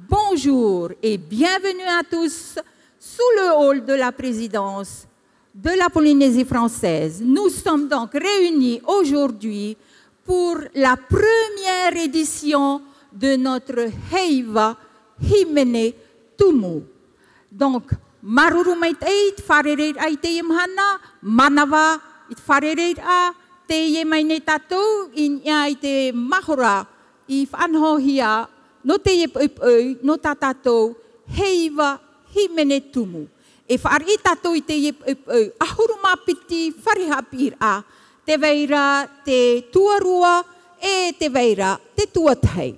Bonjour et bienvenue à tous sous le hall de la présidence de la Polynésie française. Nous sommes donc réunis aujourd'hui pour la première édition de notre Heiva Himene Tumu. Donc, Marurumait Eit, Fareret Aiteyem Hana, Manava, It Fareret A, Teye Mainetato, In Yaite Mahora, If Anhohia, no Teye no Tatato, Heiva Himene Tumu. If Aritato Iteye Ahuruma Piti, Farihapir A, Te Veira, Te Tuarua, E Te Veira, Te Tuatai.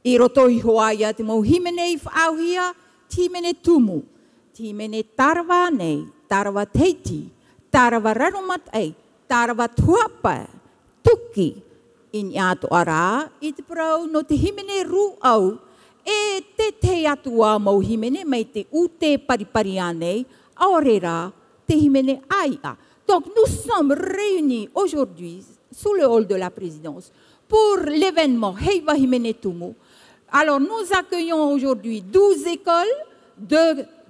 Irotoi Hoaya, Te Mohimene, If Auhia, Timene Tumu. Timene Tarva Ne, Tarva Teiti, Tarva Rarumat E, Tarva Tuapa, Tuki, in Yato Ara, it pro no te himene ru au, e te te atua mo himene me te ute paripariane, aurera te himene aia. Donc nous sommes réunis aujourd'hui sous le hall de la présidence pour l'événement Heiva Himene Tumu. Alors nous accueillons aujourd'hui 12 écoles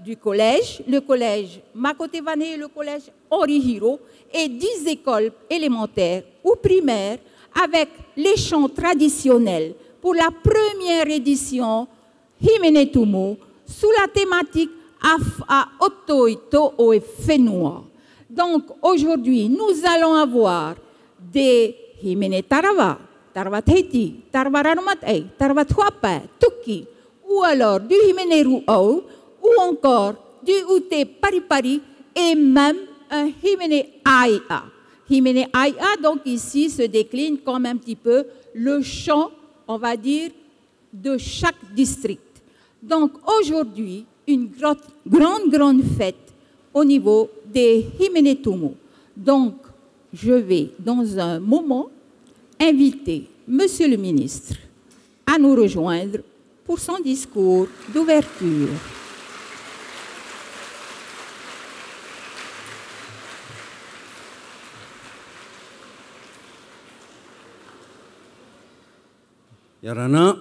du collège, le collège Makotevane et le collège Orihiro, et 10 écoles élémentaires ou primaires avec les chants traditionnels pour la première édition Himene Tumu sous la thématique Afa Otoito Oe Fenua. Donc aujourd'hui, nous allons avoir des Himene Tarava, Tarava Teiti, Tarava Rarumatei, Tarava Tuapa, Tuki, ou alors du Himene Ruau, ou encore du Ute Paripari et même un Himene Aia. Himene Aia, donc ici, se décline comme un petit peu le chant, on va dire, de chaque district. Donc aujourd'hui, une grande fête au niveau des Himene Tumu. Donc, je vais dans un moment inviter Monsieur le ministre à nous rejoindre pour son discours d'ouverture. Yarana.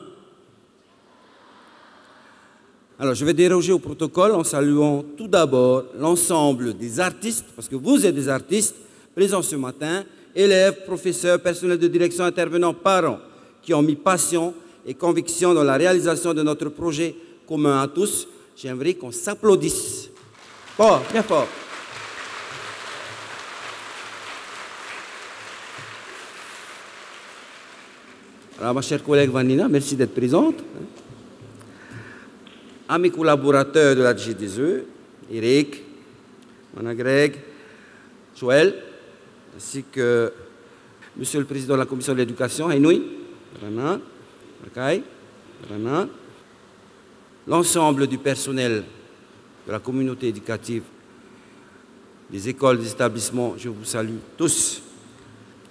Alors, je vais déroger au protocole en saluant tout d'abord l'ensemble des artistes, parce que vous êtes des artistes présents ce matin, élèves, professeurs, personnels de direction, intervenants, parents, qui ont mis passion et conviction dans la réalisation de notre projet commun à tous. J'aimerais qu'on s'applaudisse. Fort, bien fort. Alors, ma chère collègue Vanina, merci d'être présente. À mes collaborateurs de la DG2E, Eric, Mana Greg, Joël, ainsi que Monsieur le Président de la Commission de l'Éducation, Hainoui, Rana, Rakai, Rana, l'ensemble du personnel de la communauté éducative, des écoles, des établissements, je vous salue tous.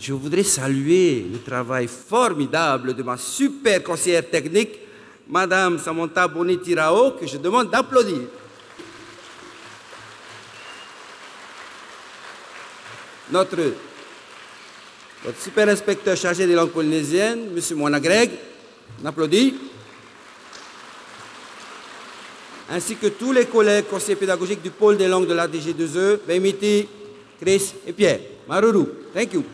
Je voudrais saluer le travail formidable de ma super conseillère technique, Madame Samantha Bonitirao, que je demande d'applaudir. Notre super inspecteur chargé des langues polynésiennes, M. Moana Greg, on applaudit. Ainsi que tous les collègues conseillers pédagogiques du pôle des langues de la DG2E, Bemiti, Chris et Pierre. Maruru, thank you.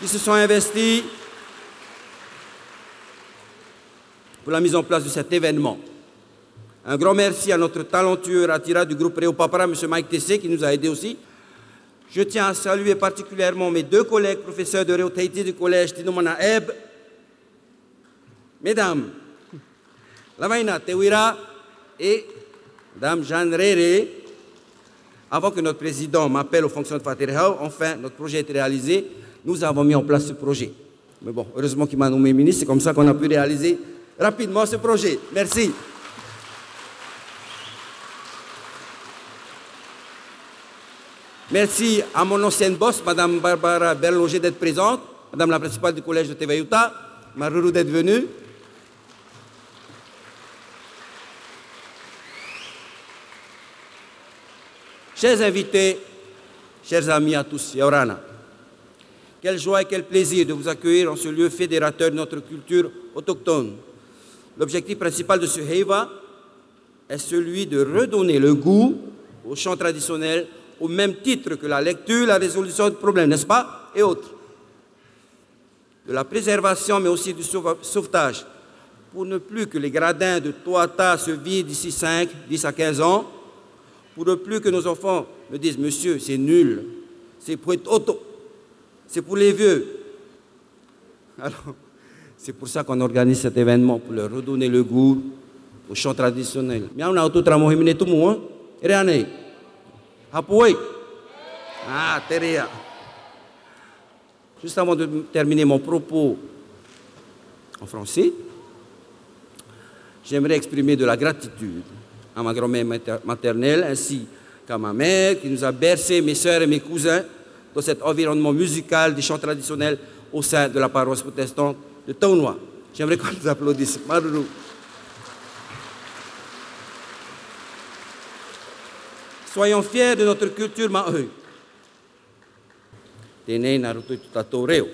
Qui se sont investis pour la mise en place de cet événement. Un grand merci à notre talentueux Ratira du groupe Réo Papara, M. Mike Tessé, qui nous a aidés aussi. Je tiens à saluer particulièrement mes deux collègues professeurs de Réo Tahiti du collège Tinomana Eb. Mesdames, Lamaina Tewira et Madame Jeanne Rere, avant que notre président m'appelle aux fonctions de Faterhao, enfin, notre projet a été réalisé. Nous avons mis en place ce projet. Mais bon, heureusement qu'il m'a nommé ministre, c'est comme ça qu'on a pu réaliser rapidement ce projet. Merci. Merci à mon ancienne boss, Madame Barbara Berloger, d'être présente, Madame la principale du collège de Tevayuta, Maruru d'être venue. Chers invités, chers amis à tous, Yaorana. Quelle joie et quel plaisir de vous accueillir en ce lieu fédérateur de notre culture autochtone. L'objectif principal de ce Heiva est celui de redonner le goût au chant traditionnel au même titre que la lecture, la résolution de problèmes, n'est-ce pas, et autres. De la préservation, mais aussi du sauvetage, pour ne plus que les gradins de Toata se vident d'ici 5, 10 à 15 ans, pour ne plus que nos enfants me disent « Monsieur, c'est nul, c'est pour être auto, c'est pour les vieux ». Alors, c'est pour ça qu'on organise cet événement, pour leur redonner le goût au chant traditionnel. Ah, Terea. Juste avant de terminer mon propos en français, j'aimerais exprimer de la gratitude à ma grand-mère maternelle ainsi qu'à ma mère qui nous a bercés, mes sœurs et mes cousins, dans cet environnement musical des chants traditionnels au sein de la paroisse protestante de Taunois. J'aimerais qu'on nous applaudisse. Maruru. Soyons fiers de notre culture maohi. Tēnei nā rutu i tātou reo.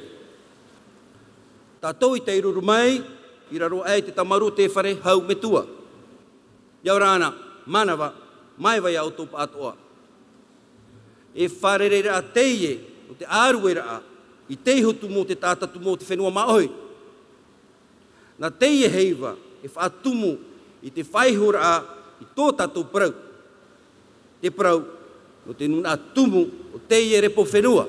Tātou i te iruru mai, i raro ai te tamaru te whare hau me tua. Iau rāna, manawa, mai vai au tōpa atoa. E whare reira a teie, o te āru e raa, i te hutu mō te tātatu mō te whenua maohi. Nā teie heiva, e whaatumu i te whaihura a, i tō tātou prau. Te prau, no te nuna tumu o teie repo whenua.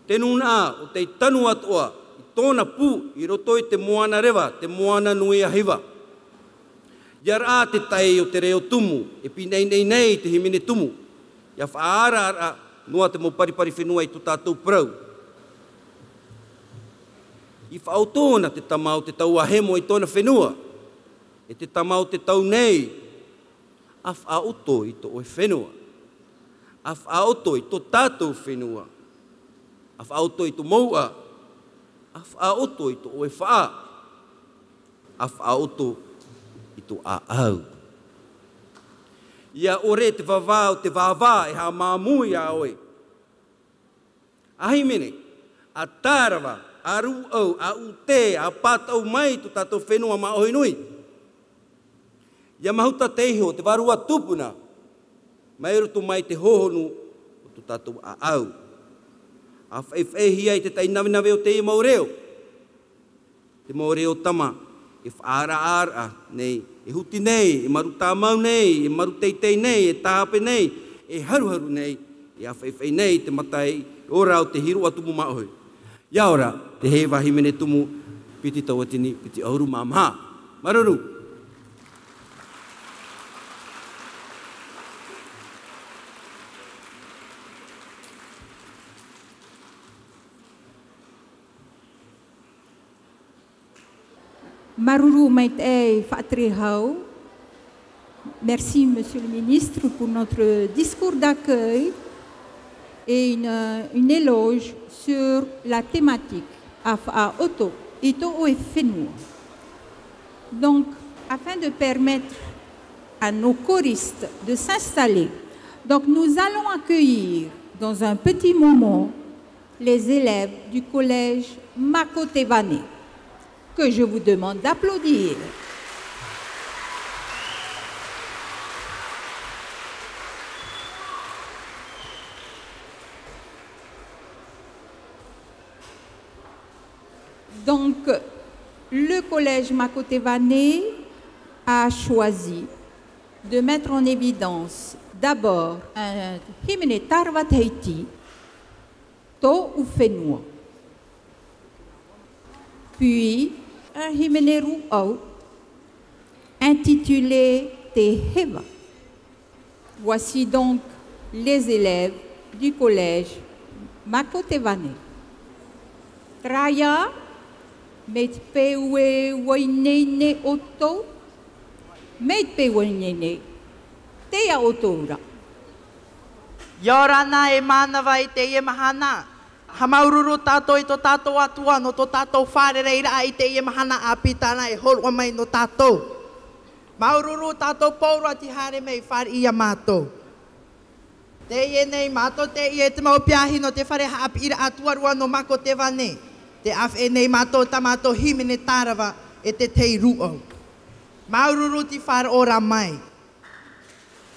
Te nuna o te tanu atoa, i tōna pū, i roto i te moana rewa, te moana nui a hiwa. Iara te tai o te reo tumu, e pinei nei nei te himine tumu. Ia whaara ara, noa te mo paripari whenua i tu tātou prau. I whaotona te tamau te tau ahemo i tōna whenua. E te tamau te tau nei. A whaoto i tō e whenua. A whaoto i tō tātou whenua. A whaoto i tō maua. A whaoto i tō e whaa. A whaoto i tō a au. Ia ore te wawao te wawā e ha māmui a oe. Ahi mene, a tārawa, a ru au, a ute, a pātau mai tō tātou whenua ma ohi nui. Ia mahuta teiho, te warua tupuna, mai roto mai te hohonu o tō tātou a au. A whaihia i te tainawinawe o te i maureo. Te maureo tama, e whaara nei, e huti nei, e maru tāmau nei, e maru teitei nei, e tāpe nei, e haruharu nei, e a whaihia nei, te matai, ora o te hiru atumu maohi. Ia ora, te hewa himene tumu, piti tawatini, piti auru māmaha. Maruru. Maruru Maitei Fatrehau. Merci, Monsieur le Ministre, pour notre discours d'accueil et une éloge sur la thématique à Oto, Ito et Fenua. Donc, afin de permettre à nos choristes de s'installer, donc nous allons accueillir dans un petit moment les élèves du collège Makotevane, que je vous demande d'applaudir. Donc, le collège Makotevane a choisi de mettre en évidence d'abord un himne Tarwateiti, To Ufenua, puis un himne Ruau intitulé Te Heva. Voici donc les élèves du collège Makotevane. Traya Meit pewe wainene oto, meit pe wainene, teia otora. Yorana e manawa i te mahana. Hamaururu tato i to tato atua no to tato wharereira i te mahana a pitana e holwa mai no tato. Maururu tato paura ti hare mei whare ia mato. Te ie nei mato te ie te mau piahi no te whare haapi ira atuarua no mako te wane. Te af e nei mato tamato himene tarawa e te tei ruo. Maururu ti whare ora mai.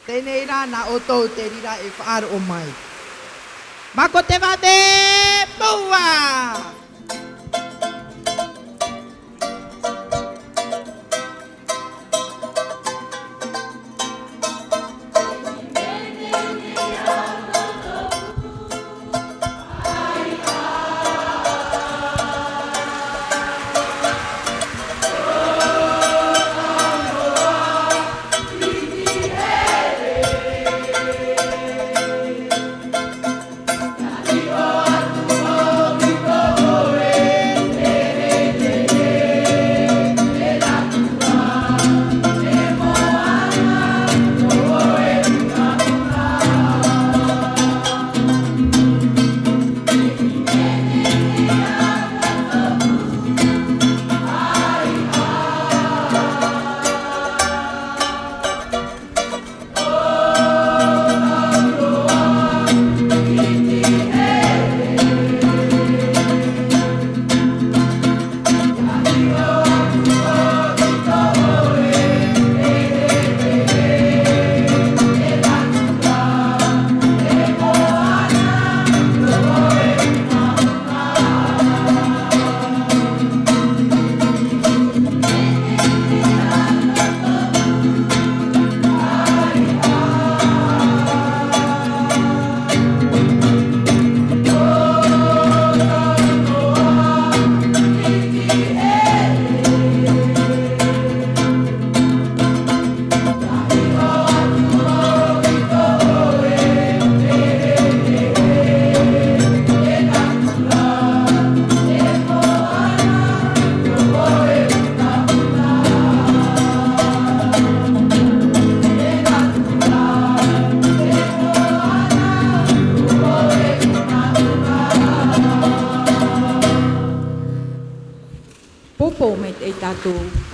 Tēnei rā nā o tau te rira e whare o mai. Mako te wane, mua! Popo met e tātou.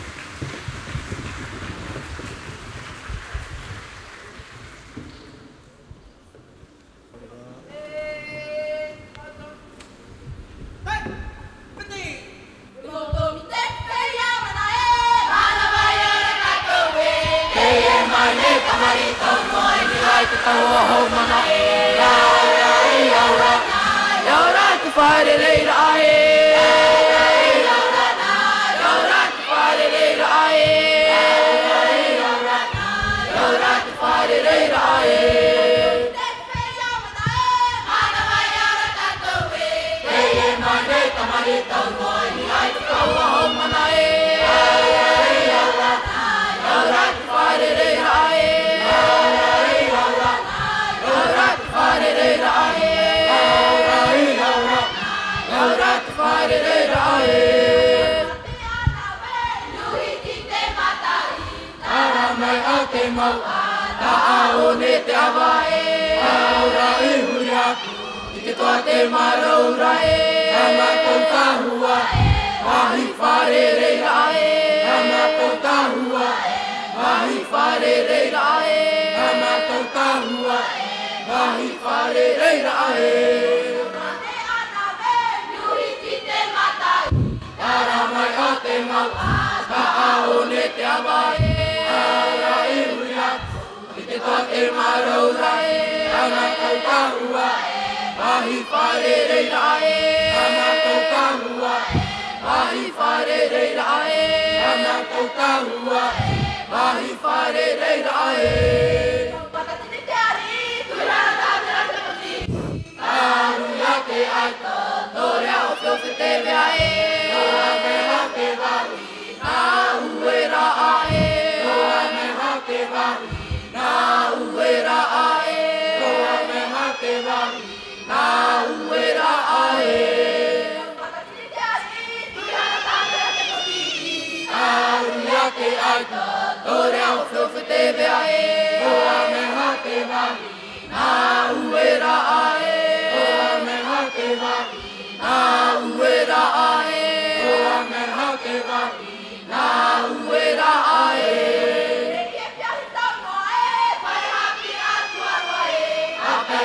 Ape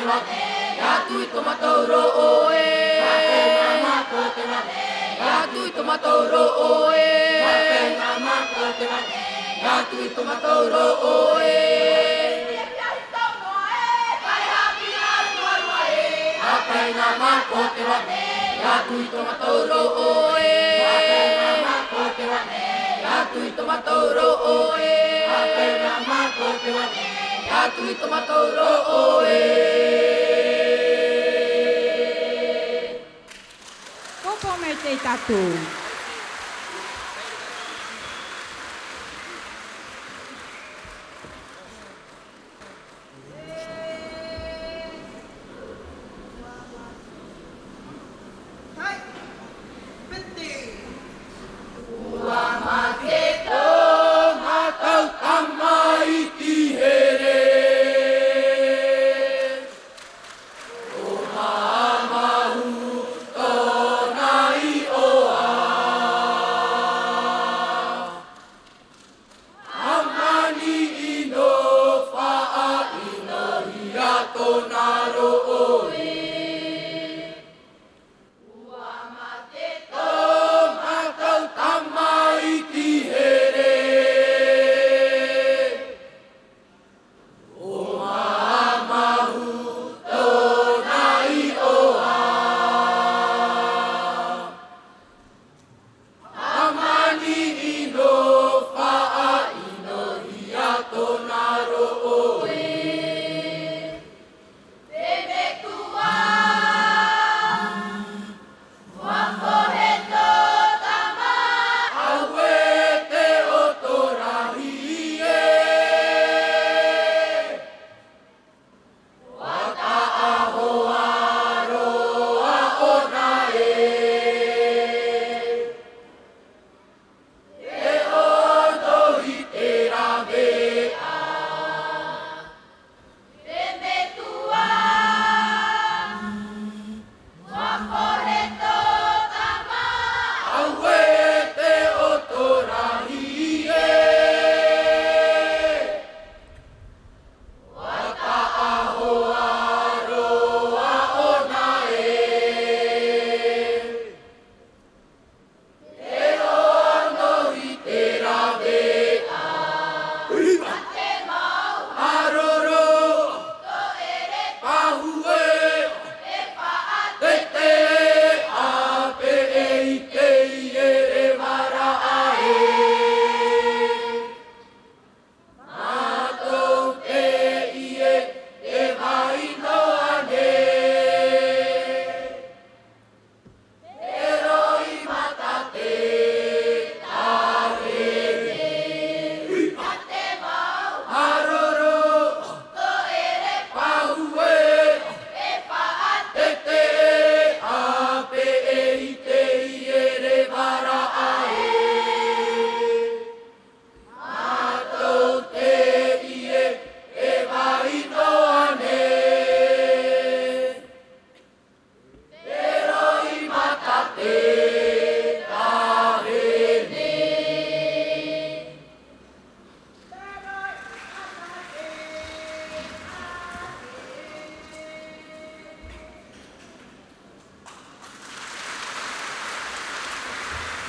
te wane, ya tui tomatou ro'o e. Mapena ko te wane, ya tui tomatou ro'o e. Mapena ko te wane, ya tui tomatou ro'o e. Mapena ko te wane, ya tui tomatou ro'o e. Mapena ko te wane, ya tui tomatou ro'o e. Mapena ko te wane, ya tui tomatou ro'o e. Popo me te tatou.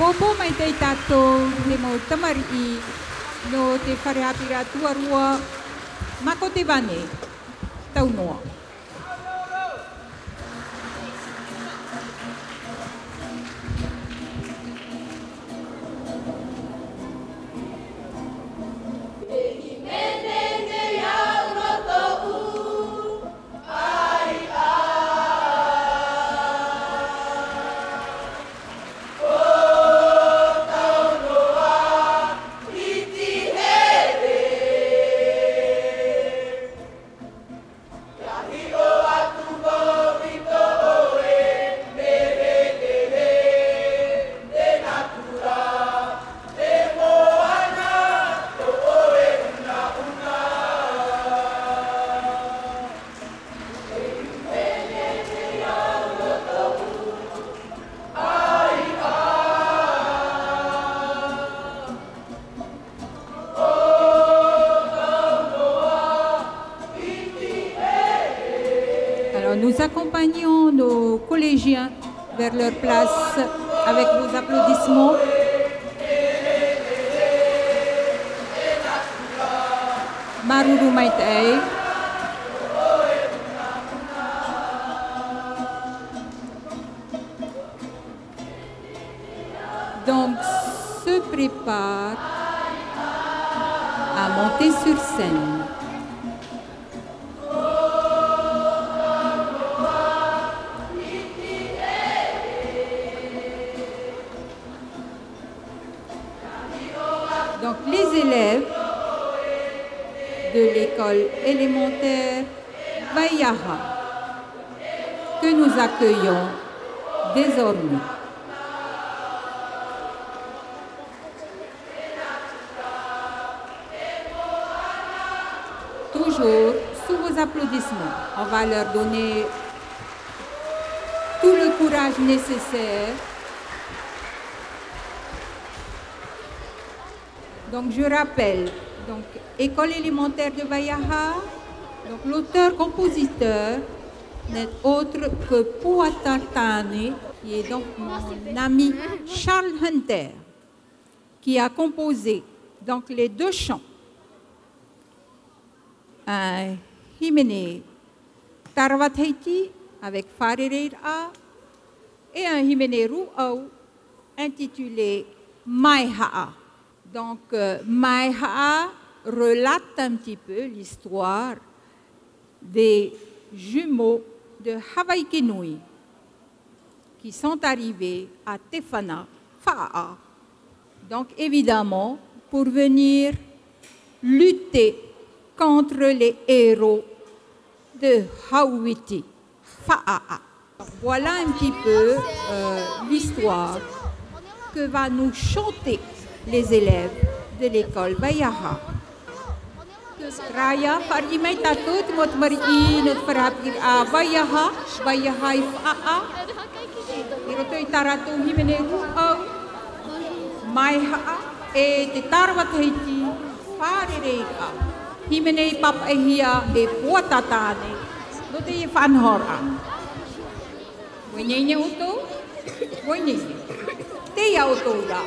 Popo mai te tatou he mo tamari no te whareapira tuarua mako te wane tau noa. Yeah. nous accompagnons nos collégiens vers leur place avec vos applaudissements. Maruru Maitai. Donc, se prépare à monter sur scène. Donc, les élèves de l'école élémentaire Waiaha que nous accueillons désormais. Toujours sous vos applaudissements, on va leur donner tout le courage nécessaire. Donc je rappelle, donc école élémentaire de Waiaha, donc l'auteur-compositeur n'est autre que Puatatane, qui est donc mon ami Charles Hunter, qui a composé donc les deux chants. Un himene Tarwathaiti avec Wharereira et un himene Ru'au intitulé Maiha'a. Donc Maiha'a relate un petit peu l'histoire des jumeaux de Hawaikenui qui sont arrivés à Tefana Fa'a. Donc évidemment pour venir lutter contre les héros de Hawiti Fa'a. Voilà un petit peu l'histoire que va nous chanter les élèves de l'école Waiaha. Raya farimai tatut mot mari not farapir a Waiaha Waiaha Fa'a. Iroto itarato himene Ru'au Maiha'a e te Tarwathaiti Wharereira. Himene Papahia e Puatatane. No te Whanhora. Wenye uto? Wenye. Te ya uto ya.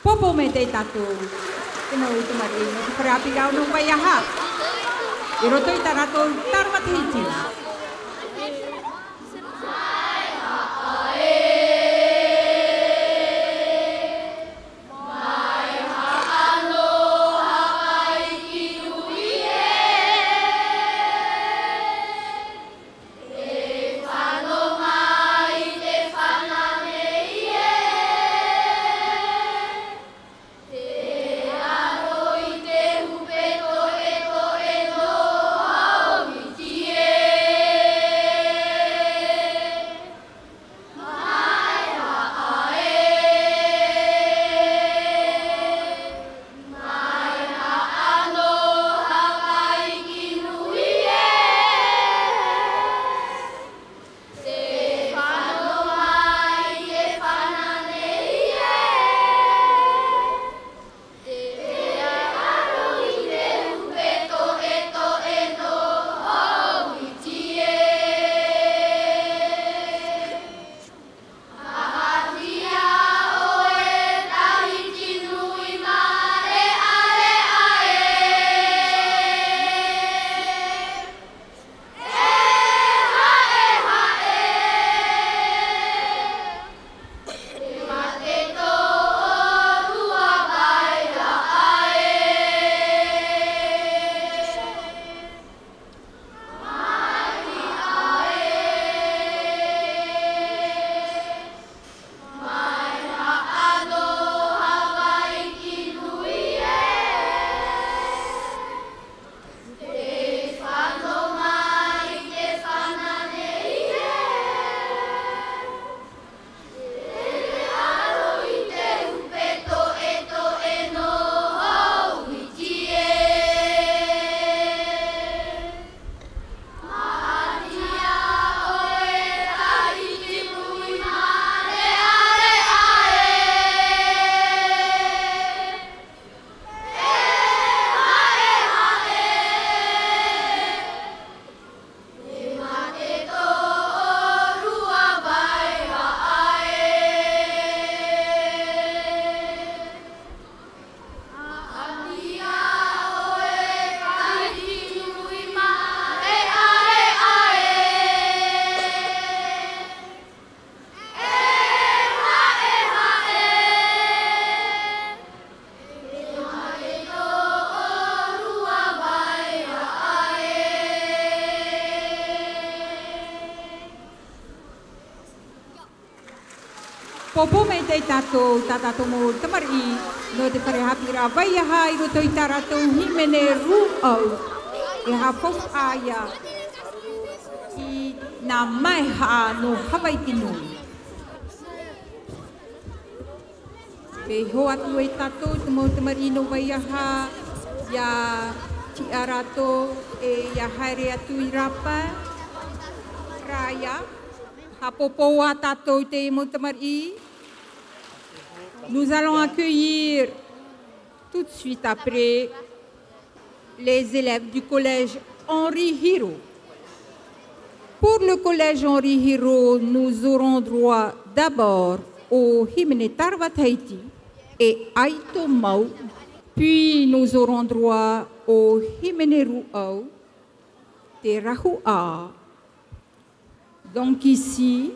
Popo me te tatu. Kena utu mari no parapirau no Waiaha. I roto i tarato tarmatiti. Popo me te tato mo tamari no te pare hapira vai hai ro toi tarato himene ru'o e ha pof aya I na mai ha no Hawaii tinu pe ho atu e tato mo tamari no vai ha ya ti arato e ya haere atu I rapa raya ha popo a tato te mo tamari. Nous allons accueillir tout de suite après les élèves du collège Henri Hiro. Pour le collège Henri Hiro, nous aurons droit d'abord au himne Tarwataiti et Aito Mau, puis nous aurons droit au himne Ru'au Te Rahua. Donc ici,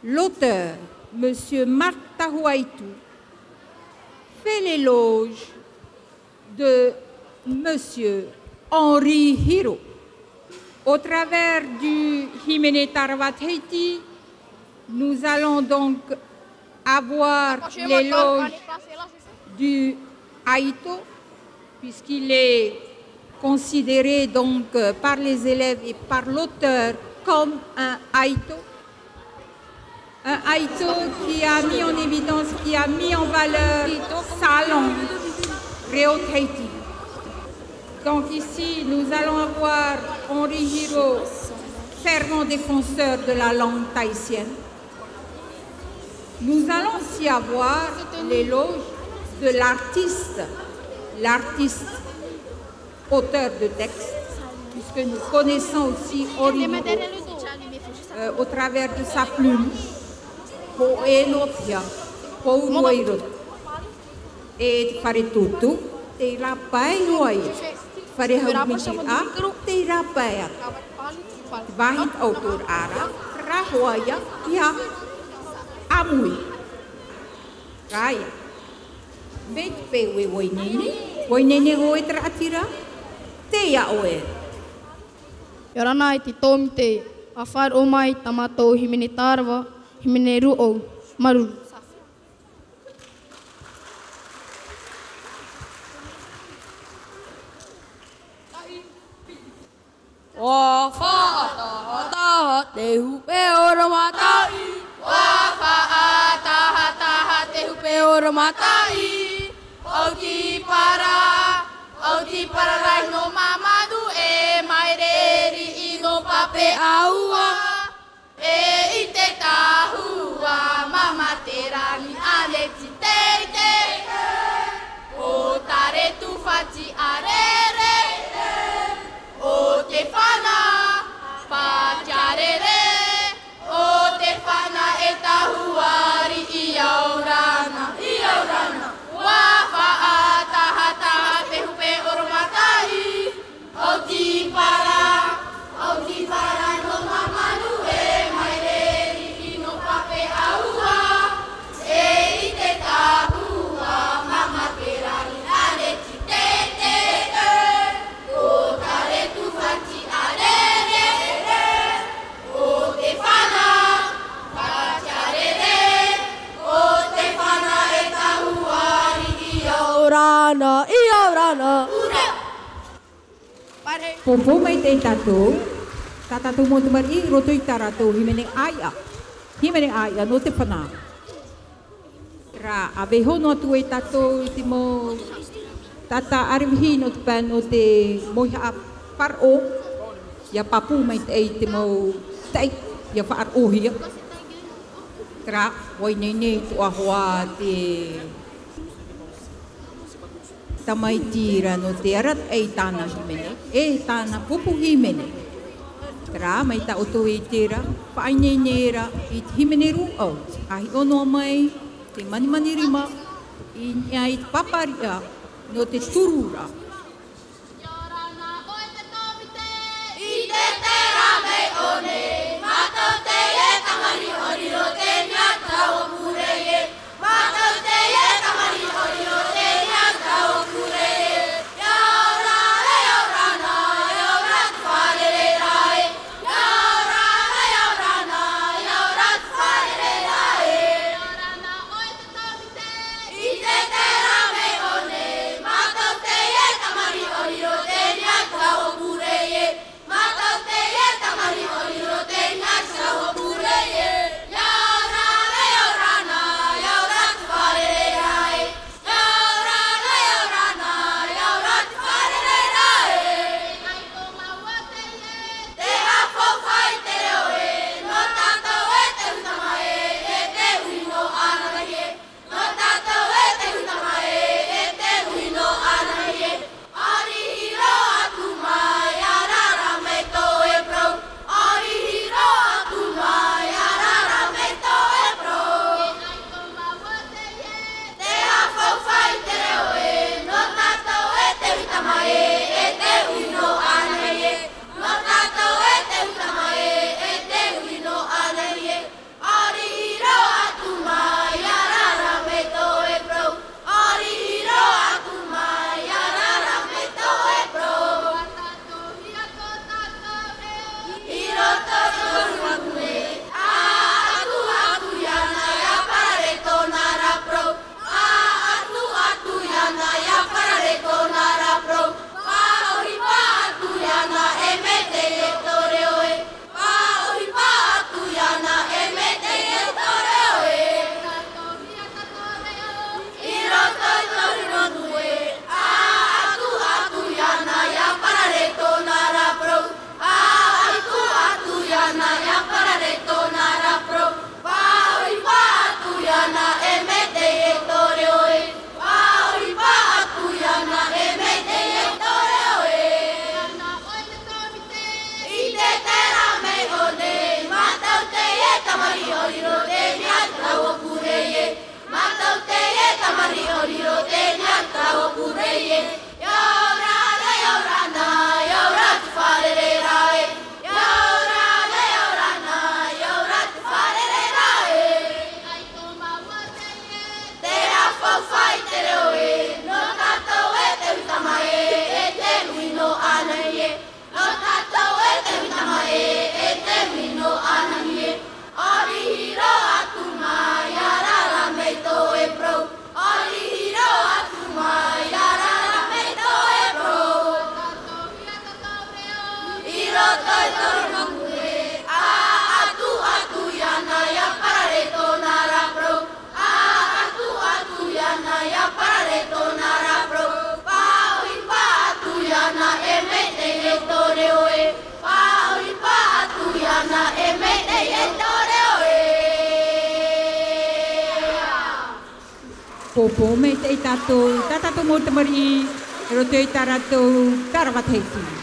l'auteur, Monsieur Marc Tahuaitu, fait l'éloge de Monsieur Henri Hiro. Au travers du himne Tarwataiti, nous allons donc avoir l'éloge du Aito, puisqu'il est considéré donc par les élèves et par l'auteur comme un Aito. Un Aito qui a mis en évidence, qui a mis en valeur sa langue, Reo Tahiti. Donc ici, nous allons avoir Henri Hiro, fervent défenseur de la langue tahitienne. Nous allons aussi avoir l'éloge de l'artiste auteur de texte, puisque nous connaissons aussi Henri Hiro au travers de sa plume. Poenopia, Pounoiro, et Faretutu, et la Painoia, Parehau a te rapea. Vahit autor ara, rahoia, ia, amui. Kaya. Bet pe we woinene hoi tratira, te ia oe. Yorana iti tomite, afar omai tamato himene tarva, himene ruo, maruru. Wafa'ataha te hupe ora matai. Wafa'ataha te hupe ora matai. Auti para rai no mamadu e maireri I no pape aua. E ite tahua mama terani aleti teite. O tare tu fati arere. O te whana, pātiarere, o te whana e tahuari I aurana. Wā whaataha te hupe oro matai, au ti para no mamanu e maireri I no pape aua, e I te tahua mama perani ale ti tete. Iorana. Popo mai te tatou mo te mari roto I taratou himene aia no te whana. Ra aveho no atu e tatou te mo tata arivihi no te pen no te moiha paro ia papu mai te mo tei ia whaarohia. Ra wai nei tu ahoa te tamai tira no te arat e tāna himene, e tāna pupu himene. Tra mai ta oto e tira, whaine nera I te himene ruau. Ahi ono mai, te mani rima, I nia I te paparia no te turura. I te tera mei one, matau te e tamari oriro te nia tau mure e. Matau te e tamari oriro te nia tau mure e. Yaurana, yaurat wharere rai. Yaurana, yaurat wharere rai. Yaurana, oe te tamite. I te tera mei one, matau te e tamari Popo me te tato mo tamari rote tarato taravateti.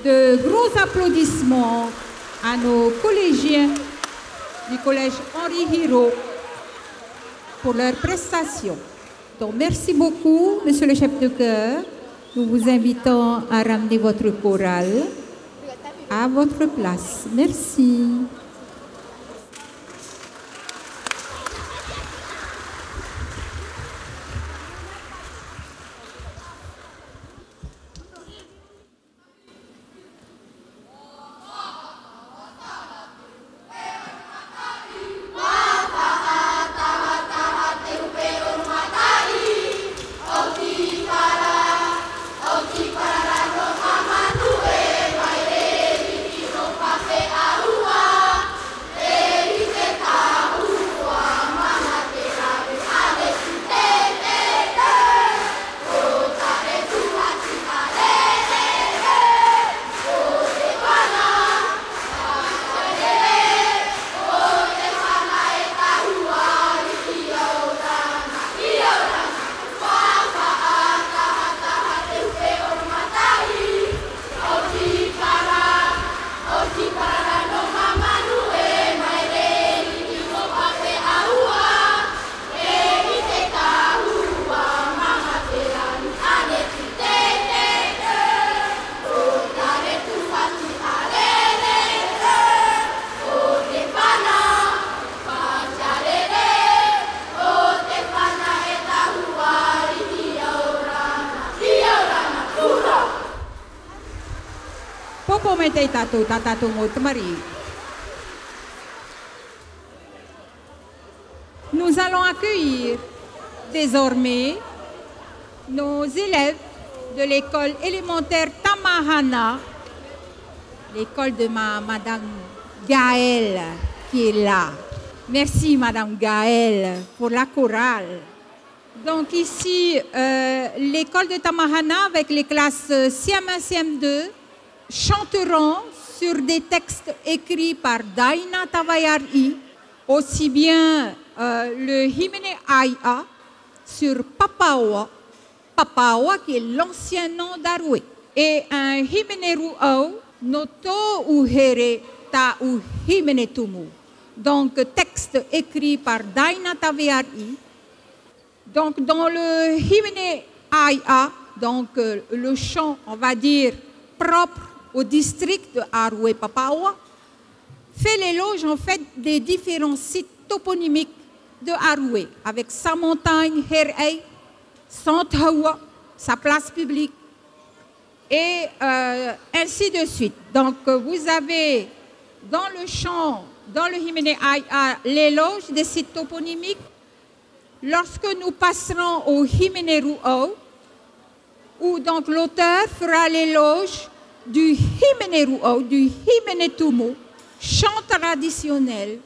De gros applaudissements à nos collégiens du collège Henri Hiro pour leurs prestations. Donc merci beaucoup, monsieur le chef de chœur. Nous vous invitons à ramener votre chorale à votre place. Merci. Nous allons accueillir désormais nos élèves de l'école élémentaire Tamahana l'école de Madame Gaëlle qui est là. Merci Madame Gaëlle pour la chorale. Donc ici, l'école de Tamahana avec les classes CM1, CM2 chanteront sur des textes écrits par Daina Tavayari, aussi bien le Himene Aya sur Papawa, Papawa qui est l'ancien nom d'Aroué, et un Himene Ruau, Noto Uhere Ta U Himene Tumu. Donc texte écrit par Daina Tavayari. Donc dans le Himene Aya, donc le chant, on va dire, propre au district de Aroué Papawa, fait l'éloge en fait des différents sites toponymiques de Aroué, avec sa montagne, Herei, son Tawa, sa place publique, et ainsi de suite. Donc vous avez dans le chant, dans le Himene Aya, l'éloge des sites toponymiques. Lorsque nous passerons au Himene Ruau, où donc l'auteur fera l'éloge du Himene Ruau, du Himene Tumu, chant traditionnel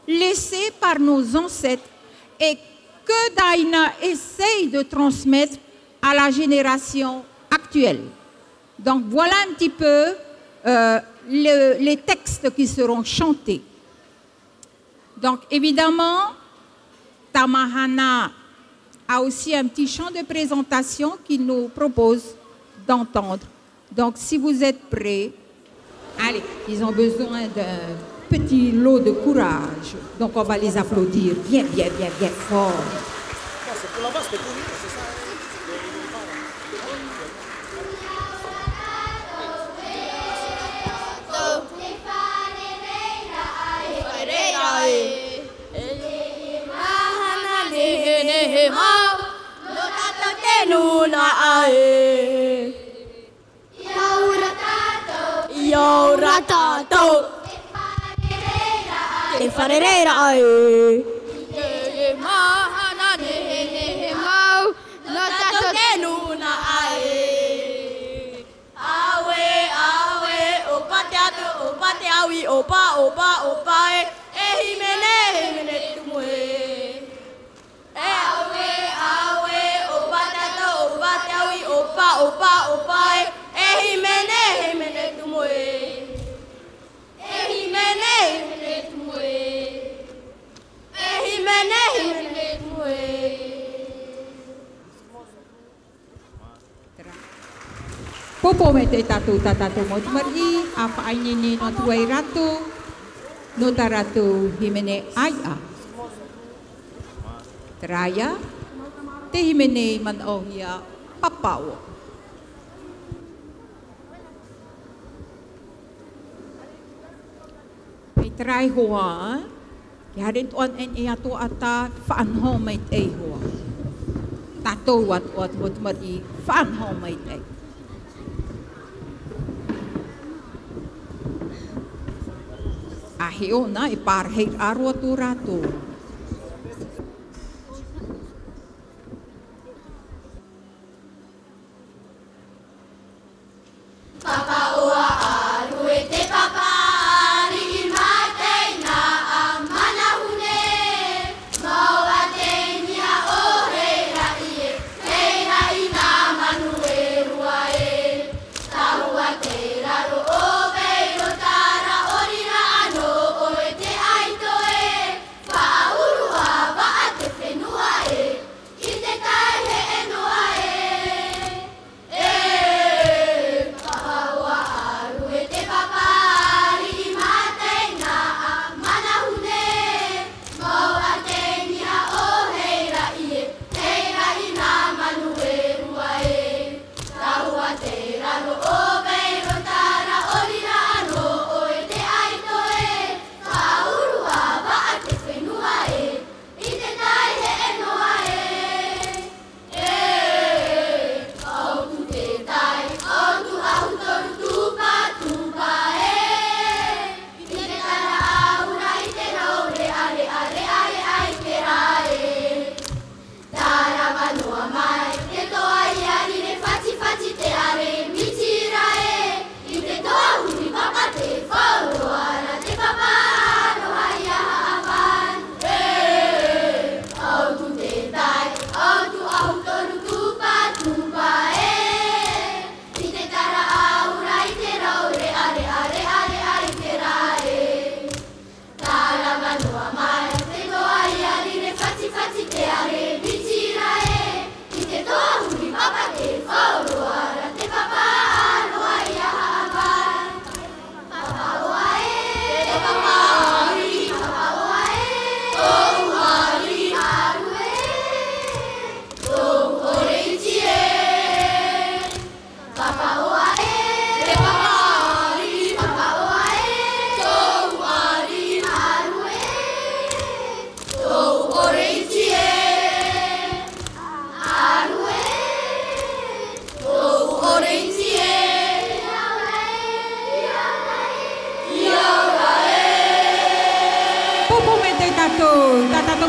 laissé par nos ancêtres et que Daina essaye de transmettre à la génération actuelle. Donc voilà un petit peu les textes qui seront chantés. Donc évidemment, Tamahana a aussi un petit chant de présentation qu'il nous propose d'entendre. Donc si vous êtes prêts, allez, ils ont besoin d'un petit lot de courage. Donc on va les applaudir bien, bien, bien, bien fort. C'est pour là-bas, c'était pour nous, c'est ça. Yaura tato e farereira ai mahana ne mau no tato te nuna ai awe opate awi opa e himene tumue e awe opate awi opa e himene tumue e himene tumue e himene tumue. Popo mete tatu mot mari apa ini no tuai ratu no taratu Himene Aya Traya te Himene man ohia Papawa. May try hoa yarin tuan en iato ata faan ho may te hoa tato wat mot mari faan ho may te. Ahiona iparhit arwa tu ratu. Papa oa arue te papa ri mate na amana hune mau atenia ore raie te rai na manue ruae tahua te raro o veiro tara orira ano oe te aitoe pau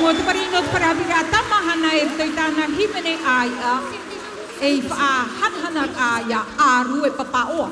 moto parino para biga tamahana e toitana himene aya e fa hanhanak aya aru e papao.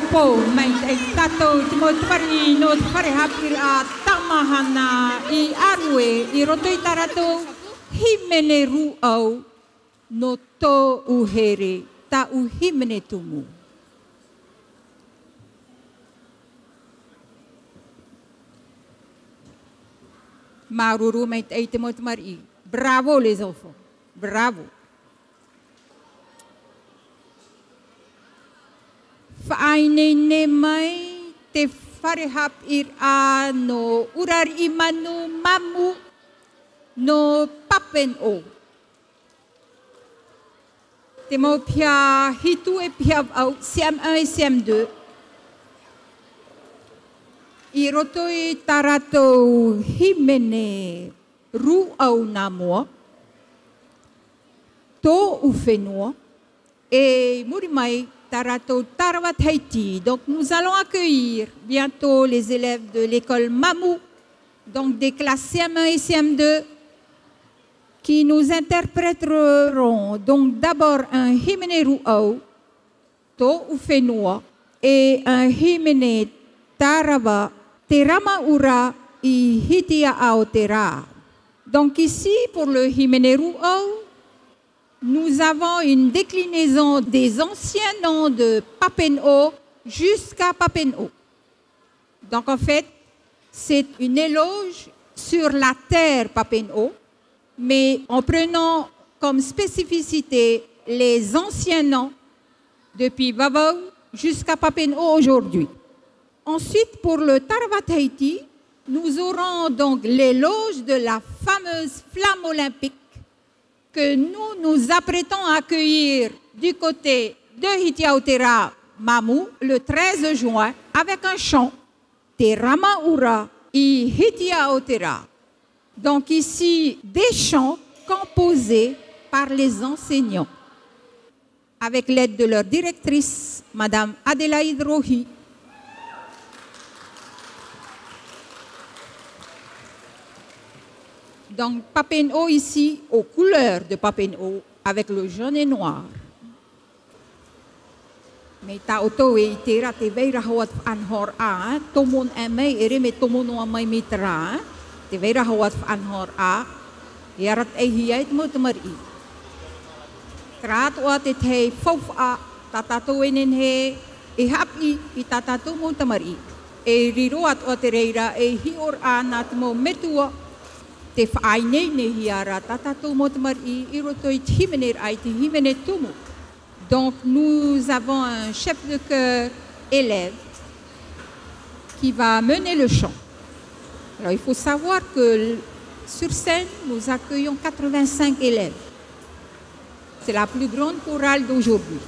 po mai te tato mo pari no pare hapir a tamahana I arue I roto I tarato himene ru au no to uhere ta u himene tumu. Maruru mai te mo mari. Bravo les enfants. Bravo. Faaine ne mai te farehap ir a no urar imanu mamu no papen o Temo pia hitu e pia au CM1 et CM2. I roto i tarato himene ru au namoa. To ou fenua. Et Mourimai tarato Tarawa Haïti. Donc nous allons accueillir bientôt les élèves de l'école Mamou, donc des classes CM1 et CM2, qui nous interpréteront donc d'abord un himene ruau, to ou fenua, et un himene Tarawa Terama Ura i Hitia Aotera. Donc ici, pour le himene ruau, nous avons une déclinaison des anciens noms de Papen'o jusqu'à Papen'o. Donc en fait, c'est une éloge sur la terre Papen'o, mais en prenant comme spécificité les anciens noms depuis Vavau jusqu'à Papen'o aujourd'hui. Ensuite, pour le Tarawa Haïti, nous aurons donc l'éloge de la fameuse flamme olympique que nous nous apprêtons à accueillir du côté de Hitiaotera Mamou le 13 juin avec un chant Terama Ura i Hitiaotera. Donc ici, des chants composés par les enseignants avec l'aide de leur directrice, Madame Adélaïde Rohi. Donc, Papen'o ici, aux couleurs de Papen'o, avec le jaune et noir. Mais ta auto e tera te veira hoat anhor a, tomon eme ere me tomon o mai mitra, te veira hoat anhor a, e arat e hiait mo te mari. Krat o te te fof a, tatato enen he, e hapi i tatato mo te mari. E riroat o te reira e hior a nat mo metua, te whainei ne hiara tatato motamari i roto i himene ai te himene tumu. Donc nous avons un chef de chœur élève qui va mener le chant. Alors il faut savoir que sur scène, nous accueillons 85 élèves. C'est la plus grande chorale d'aujourd'hui.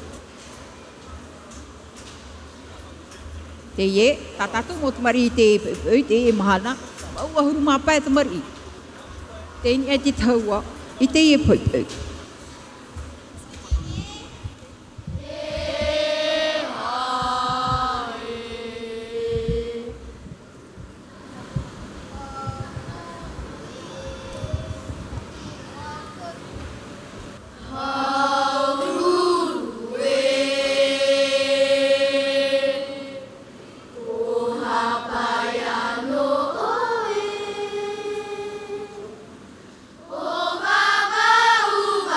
Te ye, tatato motamari te mahana, ahuruma pa te mari. Tên e te taua, I te e pui. Oh, Mama,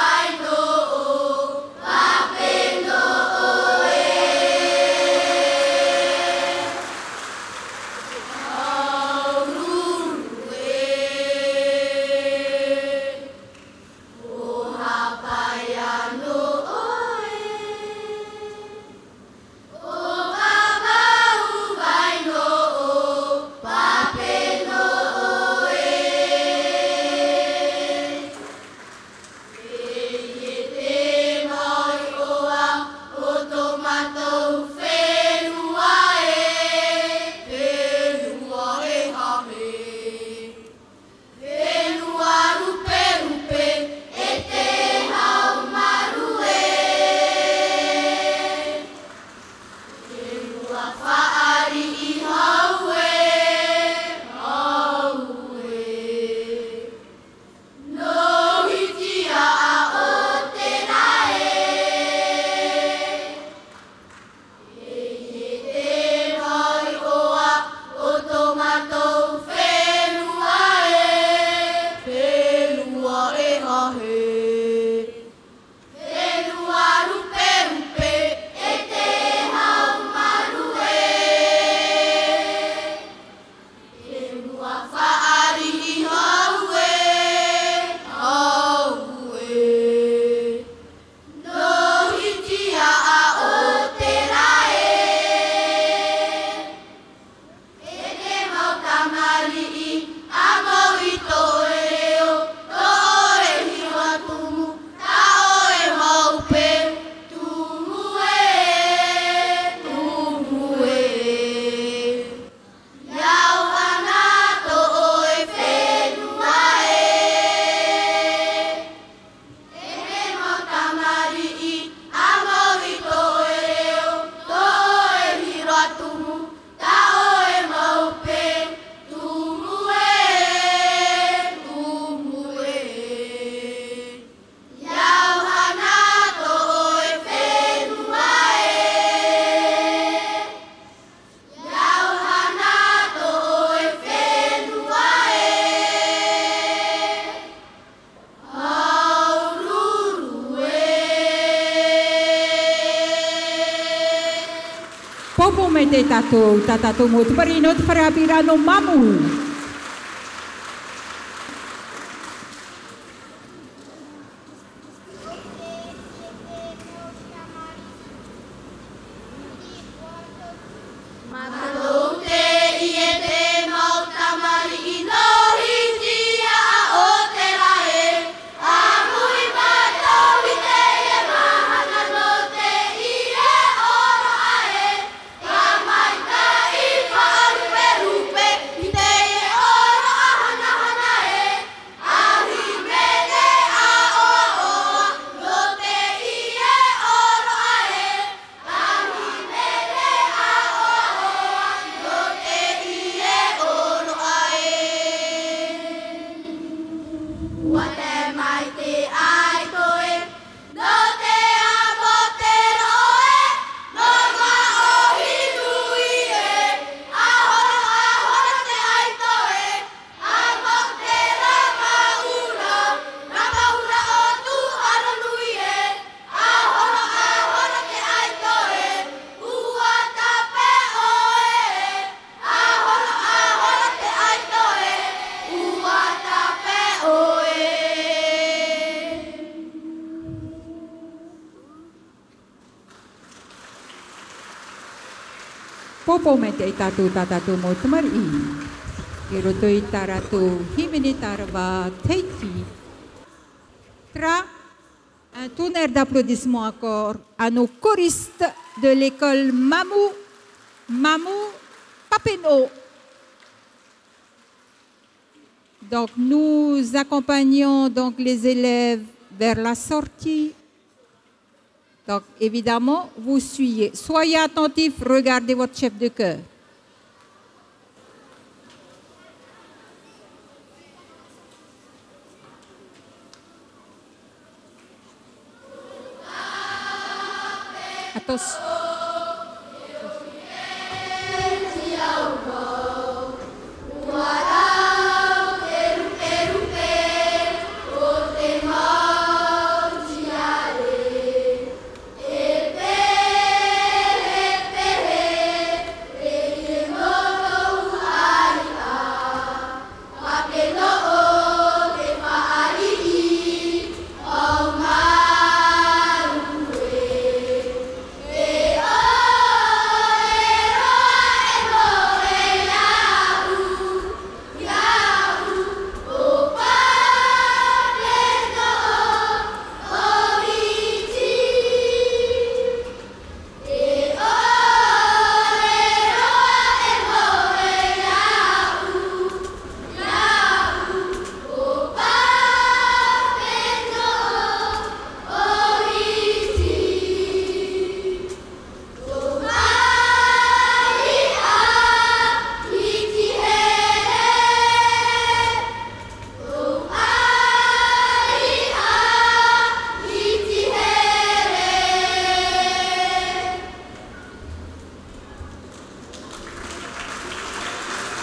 mete tato moto marino te farapira no mamu. Popo mete tato moto mari. Iroto itarato himene tarava teiti. Un tonnerre d'applaudissements encore à nos choristes de l'école Mamou Papeno. Donc nous accompagnons donc les élèves vers la sortie. Donc évidemment, vous suivez. Soyez attentifs, regardez votre chef de chœur. Attention.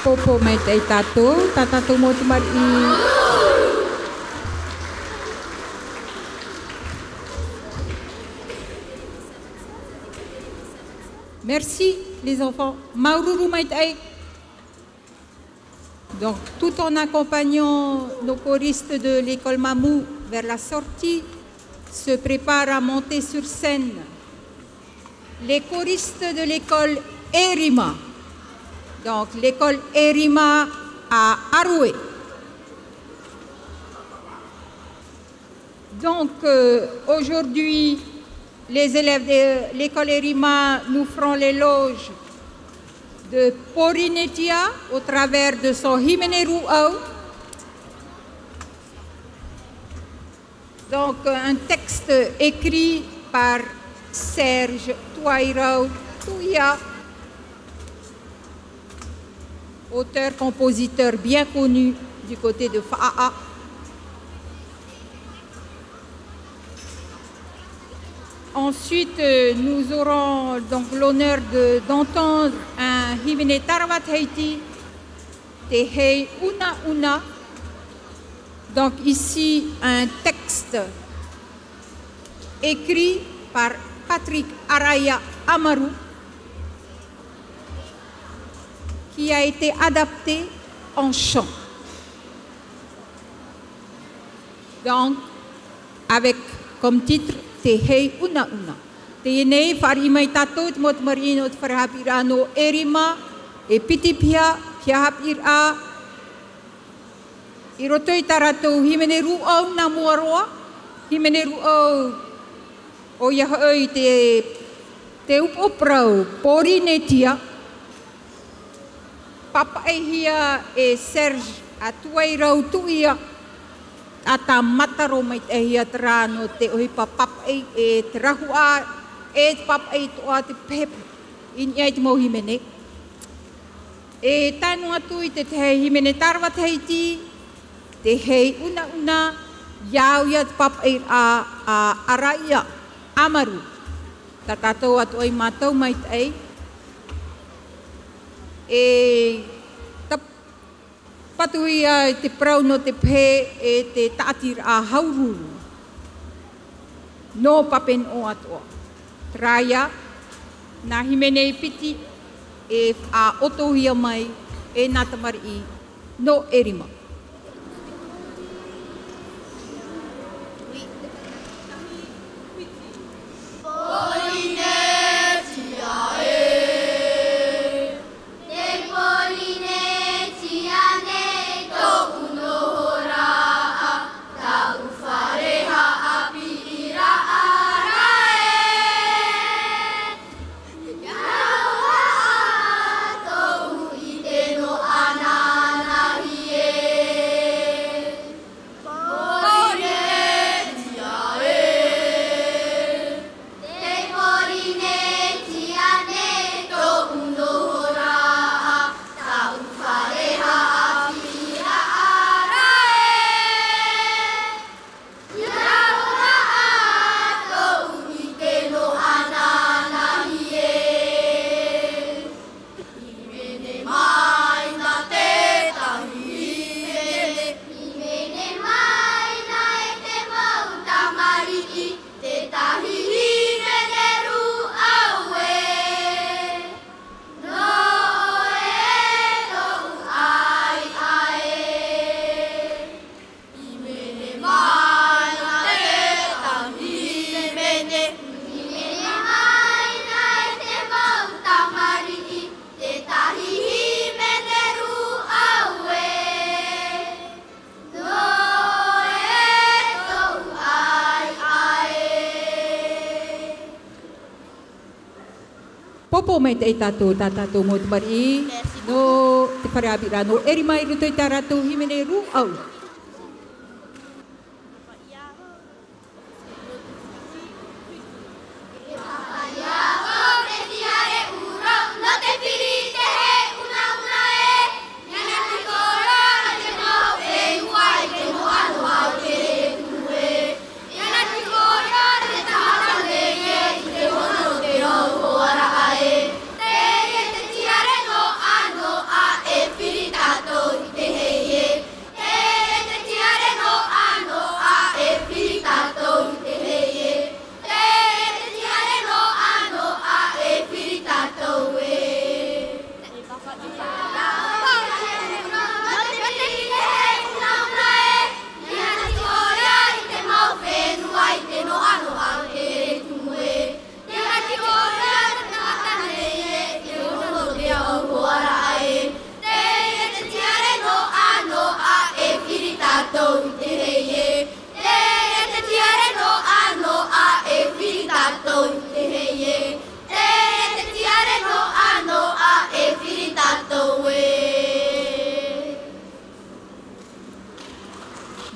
Popo mete tato moto mari. Merci les enfants. Maururu mete. Donc tout en accompagnant nos choristes de l'école Mamou vers la sortie, se préparent à monter sur scène. Les choristes de l'école Erima. Donc, l'école Erima à Aroué. Donc, aujourd'hui, les élèves de l'école Erima nous feront l'éloge de Porinetia au travers de son Himene Ru'au. Donc, un texte écrit par Serge Touairao Touya, auteur-compositeur bien connu du côté de Fa'a. Ensuite, nous aurons donc l'honneur d'entendre un Himene Taravat Haiti, Tehei Una Una. Donc ici, un texte écrit par Patrick Araya Amaru. qui a été adapté en chant. Donc, avec comme titre Te Hei Una Una. Te nei wharimai tātou te mot marino te wharahapira no erima e pitipia pia hapira i roto i taratou himene ruau na muaroa, himene ruau o iahoi te upoprau pori ne tia. Papa e hia e Serge atuai rau tuia a tā mataro mai te hia trano te ohipa papa e te rahua e te papa e toa te pepe in iai te mau himene. E tānu atu i te hei himene tarwa te heiti, te hei una una, iau ia te papa e a araia, amaru. Tā tātou atu ai mātou mai te ei. E patuia te prau no te pē e te tātira a haururu. No papen o atoa. Traya, nā himene i piti e a otohia mai e nā tamari no erima. Popo mai te tātou mo te mari no te whareabira no eri mai ruto i tā rātou himene ru au.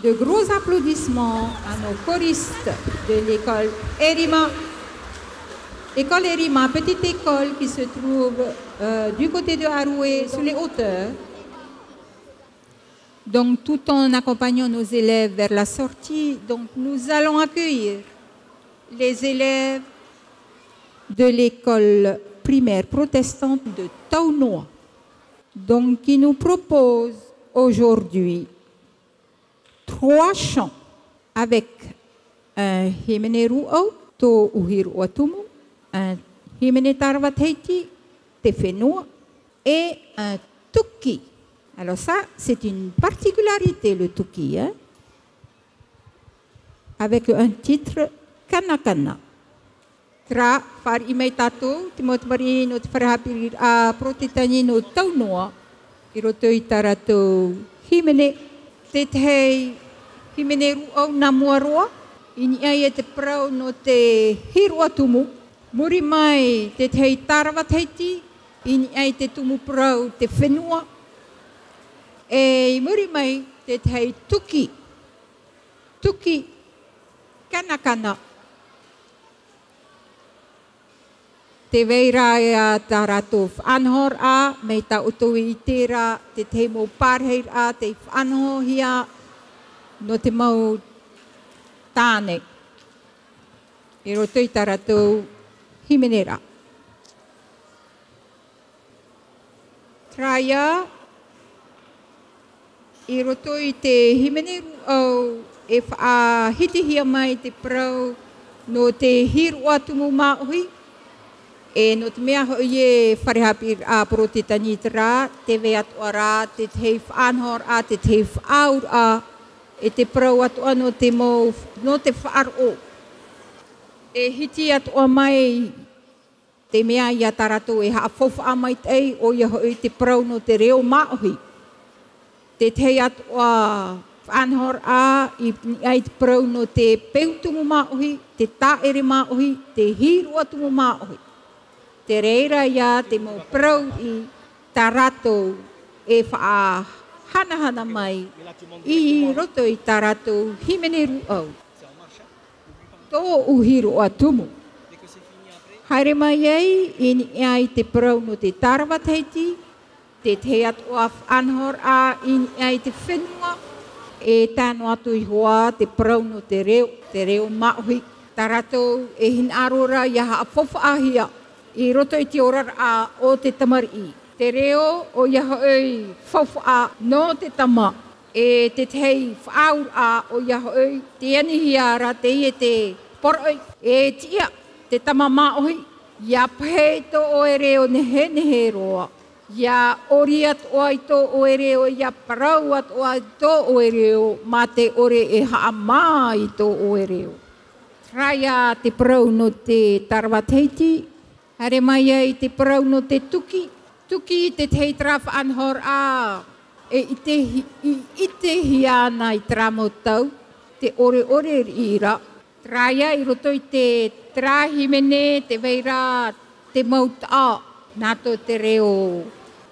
De gros applaudissements à nos choristes de l'école Erima. École Erima, petite école qui se trouve du côté de Haroué, sur les hauteurs. Donc, tout en accompagnant nos élèves vers la sortie, donc, nous allons accueillir les élèves de l'école primaire protestante de Taunoa, donc, qui nous propose aujourd'hui 3 chants avec un himene ruau, to uhiru atumu, un himene tarwa teiti, te whenua, et un tuki. Alors ça, c'est une particularité, le tuki, hein? Avec un titre Kanakana. Tra far imei tatou, te motmari no te wharahapiri a protitani no taunoa, i roto i taratou himene, te tei himene ruau na muaroa, ini ai e te prau no te hirua tumu, muri mai te tei tarawa teiti, ini ai te tumu prau te whenua, e muri mai te tei tuki, tuki kanakana. Te weira e a tā rātou whanhor a, mei tā utoi I tērā, te te mau pārheir a, te whanhor hia, no te mau tāne. E roto I tā rātou himenera. Traia, e roto I te himeneru au, e whaahiti hia mai te prau, no te hiru atumu māuhi, e no te mea hoi e wharehapi a protitani tera, te wea atua rā, te tei whanhor a, te tei whaur a, e te prau atua no te mau, no te whaaro. E hiti atua mai, te mea I a tarato e haafofa a mai tei, o ia hoi te prau no te reo maohi. Te tei atua whanhor a, I ai te prau no te peutumu maohi, te taere maohi, te hiru atumu maohi. Te reira ia te mau prau I tā rātou e wha hana mai I roto I tā rātou himene ruau. Tō uhiro a tumu. Haere mai ei, ini ai te prau no te tarawa teiti, te te atua whanhor a, ini ai te whenua, e tāno atu I hoa te prau no te reo maohi. Tā rātou e hin arora ia haafofa ahia. I roto I te orara a o te tamari. Te reo o iahoi whauwha a no te tama. E te tei whaur a o iahoi te anihiara te I e te poroi. E tia te tama maohi. Ia pahei to o e reo nehe roa. Ia ori atu ai to o e reo. Ia parau atu ai to o e reo. Ma te ore e haama I to o e reo. Traia te parau no te tarawateiti. Hare mai ai te parau no te tuki. Tuki te tei tra whanhor a. E ite hiana I tramo tau. Te ore ira. Traia I roto I te trahimene, te weira, te mauta. Nato te reo.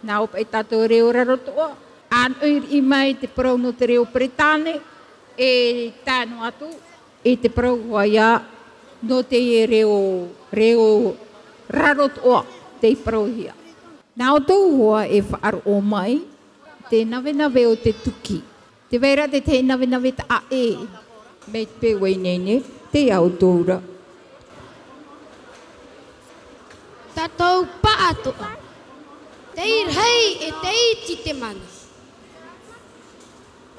Nā opa I tato reo rarotoa. An uir I mai te parau no te reo Bretane. E tāno atu. E te parau hoa ia. No te reo rarotoa te parohia. Nā o tau hoa e whaaro mai, te nawe o te tuki. Te weira te nawe ta a e, me te pewei nene, te au toura. Tatou paatoa, te irhei e te iti te mana.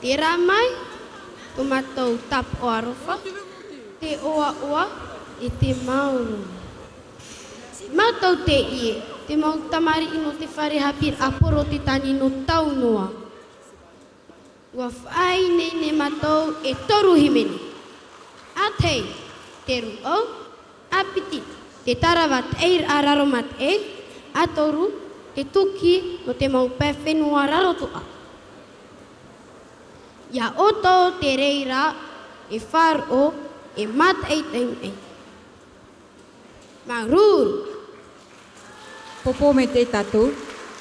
Te rā mai, tomatou tap o arofa, te oa e te mauru. Mātou te ie, te mau tamari ino te wharehapir a porotitani no taunoa. Ua whai nei mātou e toru himene. A tei, te ruau, a piti, te tarawat eir a raromat e, a toru, te tuki no te mau pewhenua rarotua. Ia oto te reira e wharo e mat ei teim ei. Maruru. Popo me te tatou,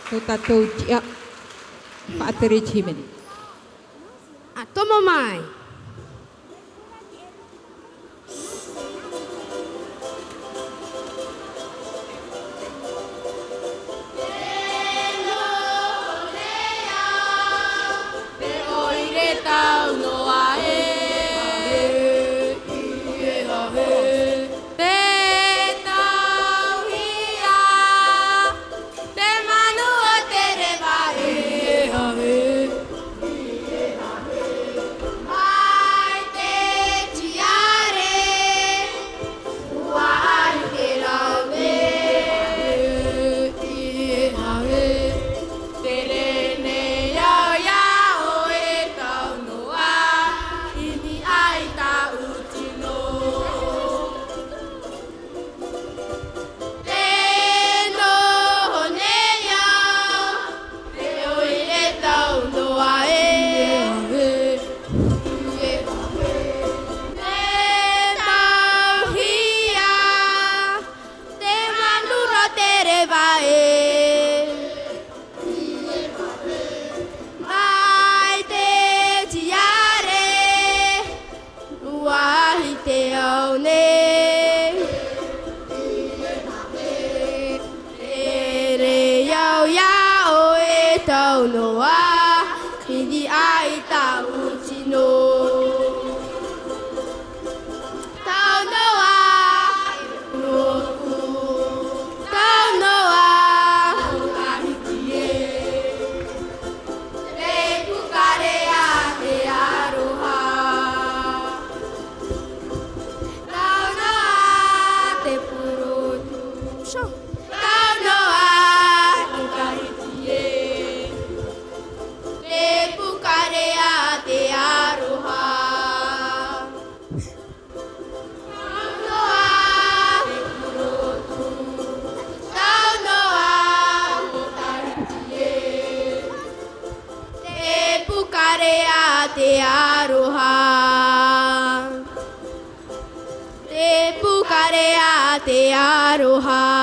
to tatou tia, whaatere chimene. A tomo mai. Bye. aloha.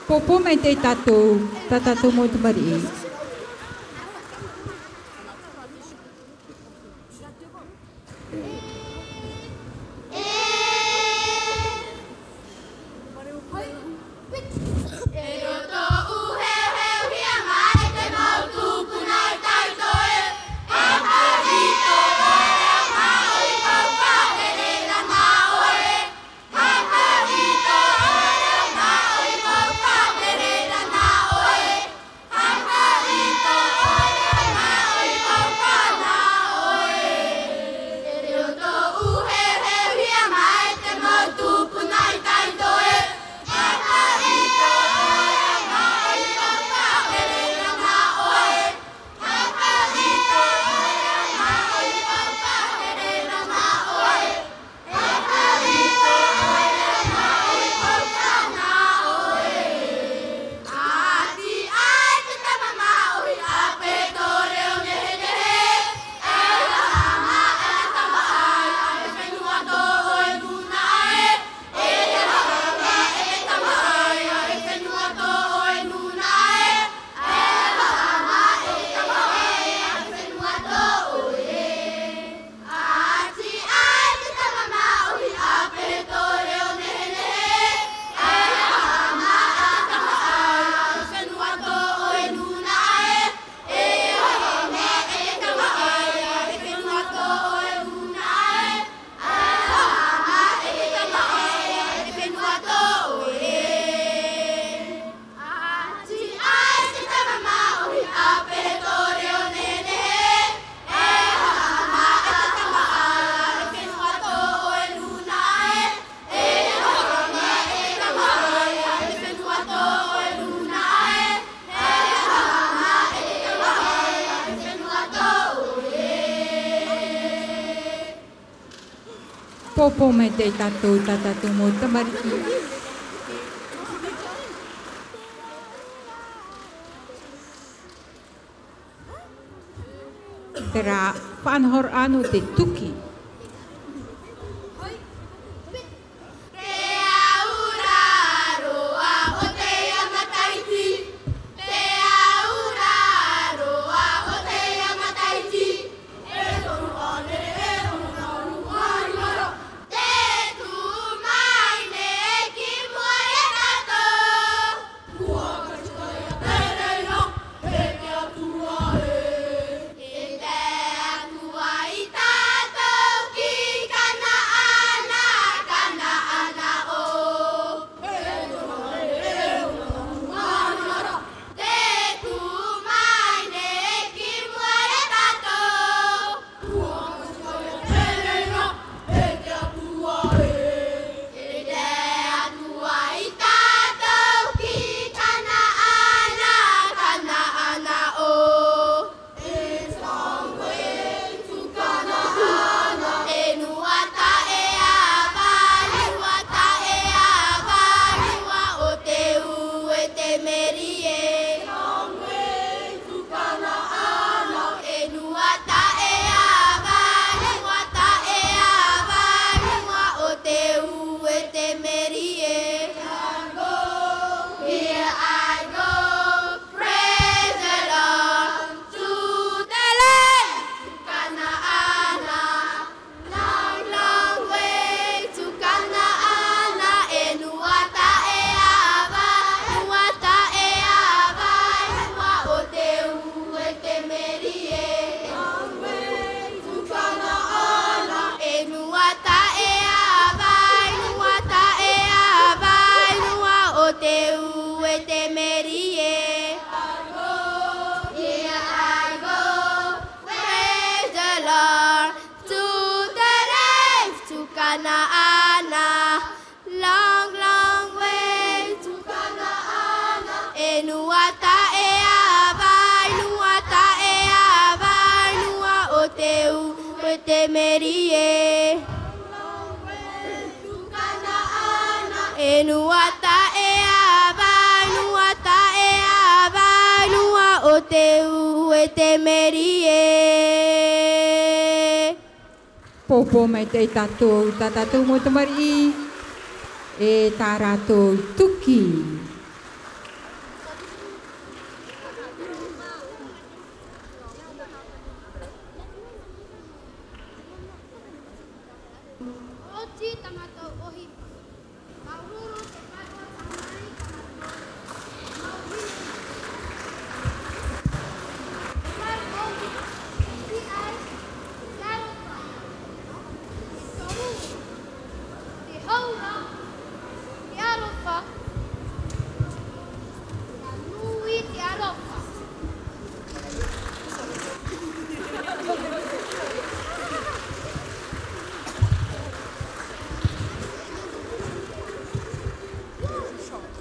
Popo mai te tatou, tatou muito bari. Hey! Popo me te tatou tatatu mo tamariki. Tera panhor anu te tuki. Popo me te tatou tatatu mo tamari e taratou tuki.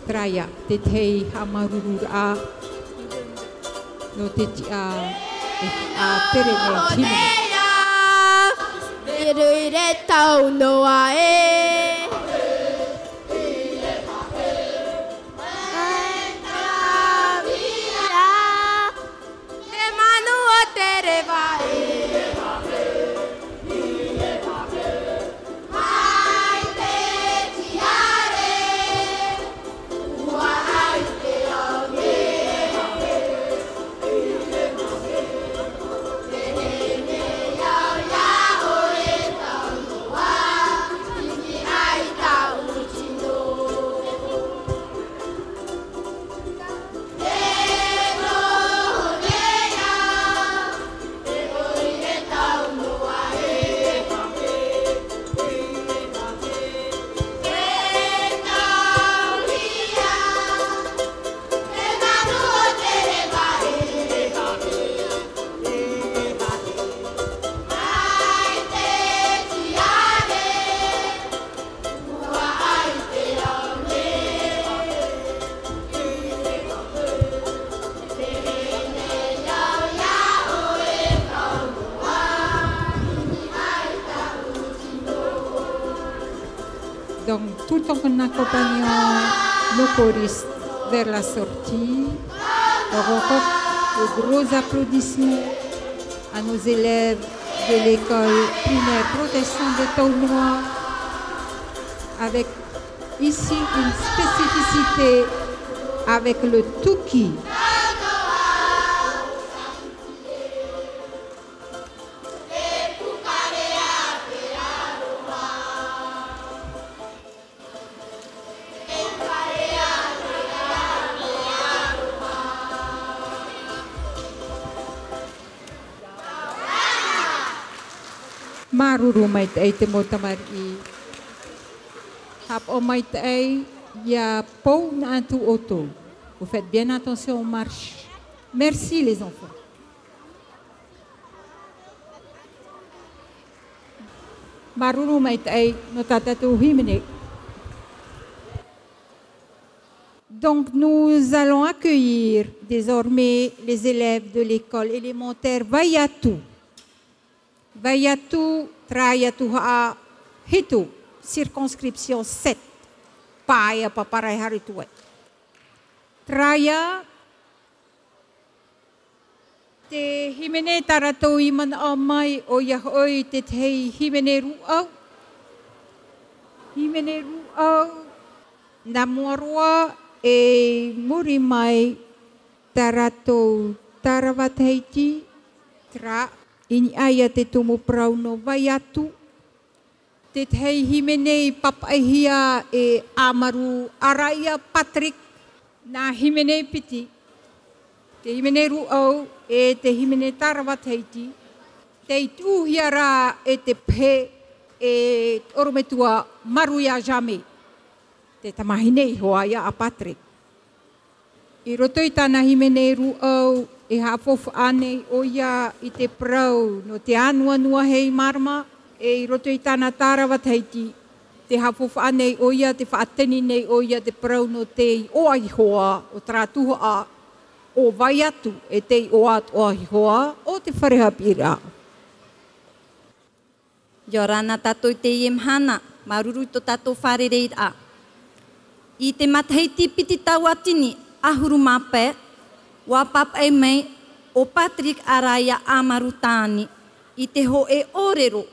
Traya te tei hamarurura no te tia a tere ne timi. Ire tau noa e. Ai Donc, tout en accompagnant nos choristes vers la sortie, donc encore de gros applaudissements à nos élèves de l'école primaire protestante de Tournois, avec ici une spécificité avec le Tuki. Maruru mai te te motamari. Hap o mai te ya pou na tu auto. Vous faites bien attention aux marches. Merci les enfants. Maruru mai te no tata tu himene. Donc nous allons accueillir désormais les élèves de l'école élémentaire Vaiatu. Vaiatu Traiatu ha hitu circonscription 7 paia paparai haritue. Traya te himene taratou iman amai o yahoi te hei himene ruau. Himene ruau na muarua e muri mai taratou taravat heiti tra ini aya te tumu prau no Vaiatu. Te hei himene papaihia e Amaru Araya Patrick na himene piti. Te himene ruau e te himene taravat heiti. Te tuhiara e te pe e orometua Maruia Jame. Te tamahinei hoaia a Patrick. I roto i tana himene ruau e hafofu ane o ia i te prau no te anua nua hei marma e i roto i tana taravat heiti te hafofu ane o ia te whaateni nei o ia te prau no te o aihoa o tratuha o Vaiatu e te o at o aihoa o te wharehapira. Yorana tato i te iemhana, maruru to tato wharerei a. I te mataheiti piti tau atini ahuru mape, wapap e mei o Patrick Araya Amarutani i te ho e orero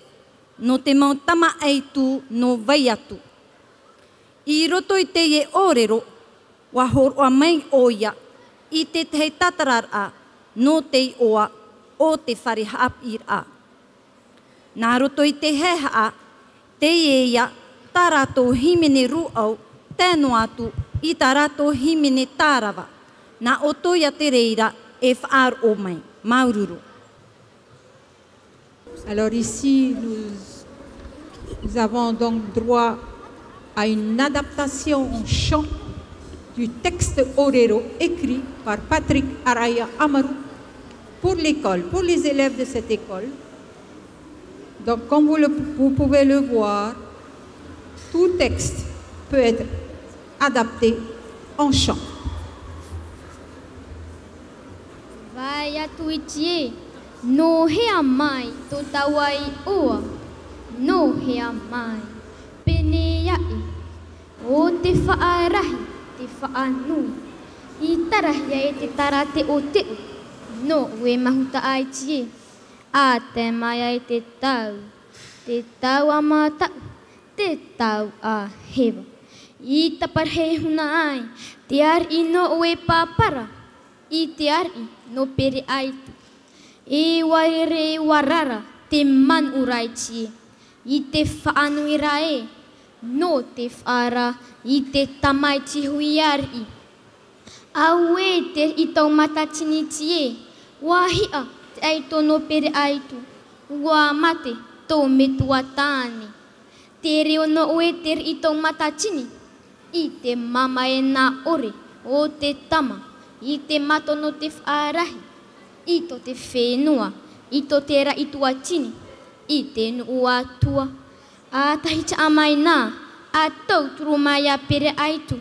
no te mautama eitu no Vaiatu. I roto i te e orero, wahor o mei oia i te hei tatarar a no te oa o te wharehap ir a. Nā roto i te heha a, te eia tarato himene ruau tēno atu i tarato himene tārawa. Nā otoia te reira e whaar o mai, maururu. Alors ici, nous avons donc droit à une adaptation en chant du texte Orero écrit par Patrick Araya Amaru pour l'école, pour les élèves de cette école. Donc, comme vous pouvez le voir, tout texte peut être adapté en chant. Vaiatu itie, no hea mai to tawai oa, no hea mai, pene iai, o te whaarahi, te whaanui, i tarahia e te tarate o teo, no ue mahuta ai tie. A te mai ai te tau a mātau, te tau a hewa. I taparhe huna ai, te ari no oe pāpara, i te ari no pere aitu. E waire warara te man urai tie, i te whaanui rae, no te whaara, i te tamai tihui ari. Au e te i tau matatini tie, wahia, ai tono pere aitu, ua mate tō metua tāne. Te reo no oe te i tō matatini, i te mama e nā ore o te tama, i te mato no te whaarahi, i to te whenua, i to te ra i tua tini, i te nua tua. A tahita amai nā, a tau turu mai a pere aitu,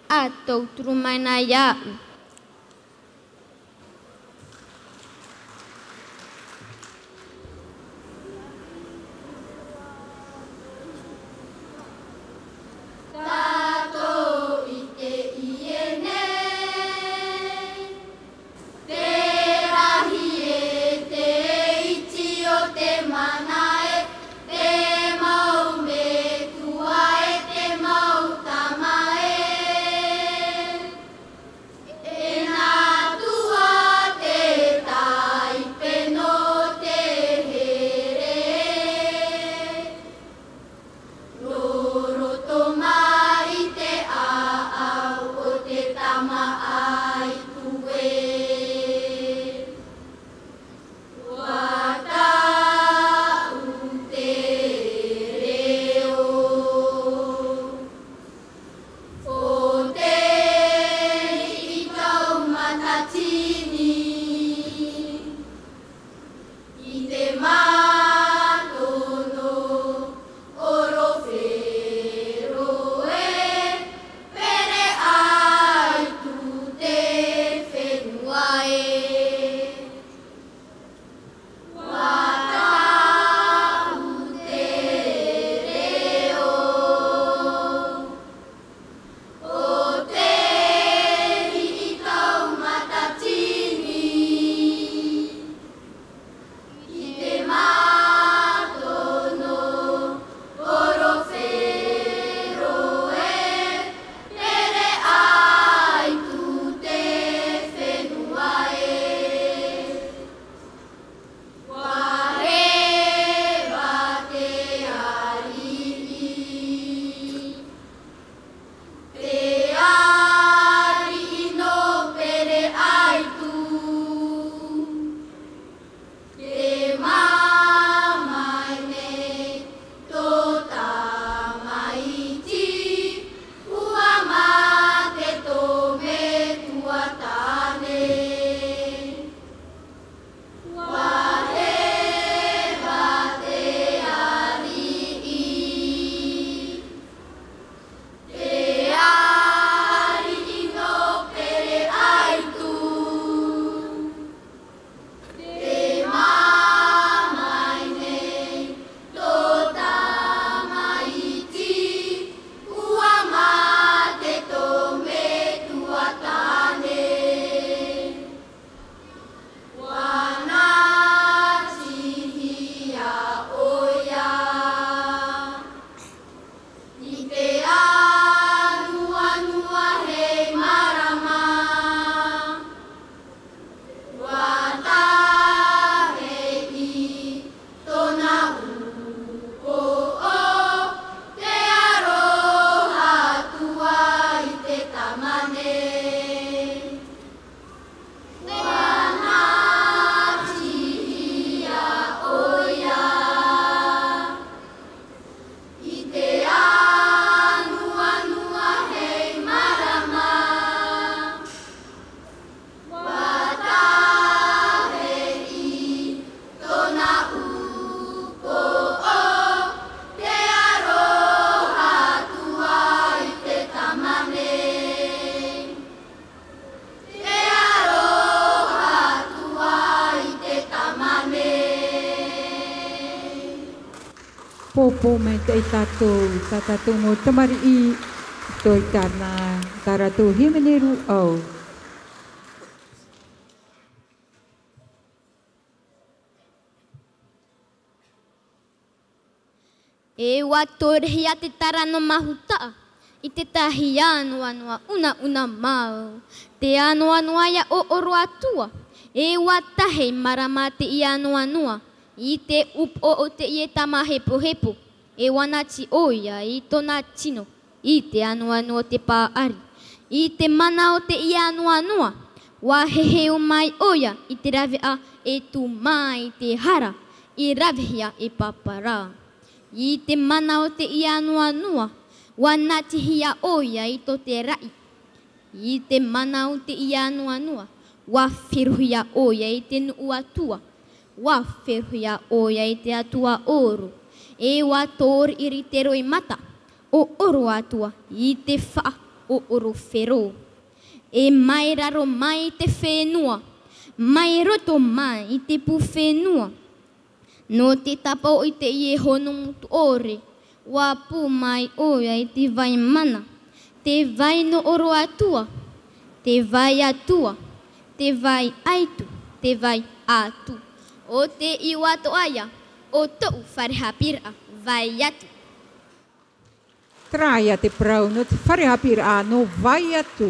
a tau turu mai nā iau. Popo me te tatou mo tamari I toi tana taratou himeneru au. E wator hia te tara no mahuta. I te tahi anua una mau. Te anua ia o oro atua. E watahe marama te I anua. I te upo o te ie tama hepo. E wanati oia I tona tino. I te anua te pāari. I te mana o te I anua. Wa hehe o mai oia I te rave a e tu mai te hara. I ravehia e papara. I te mana o te I anua. Wa nati hia oia I to te rai. I te mana o te I anua. Wa whiruhia oia I te nuu atua. Wa whiruhia oia I te atua oro. E wa tor iri te roi mata. O oro atua I te wha o oro whero. E mai raro mai I te whenua. Mai roto mai I te pu whenua. No te tapau I te ie hono mutu ore. Wa pu mai oia I te vai mana. Te vai no oro atua. Te vai atua. Te vai aitu. Te vai atu. O te iwato aia. O tou whareha pira. Vai atu. Traia te prau no te whareha pira no vai atu.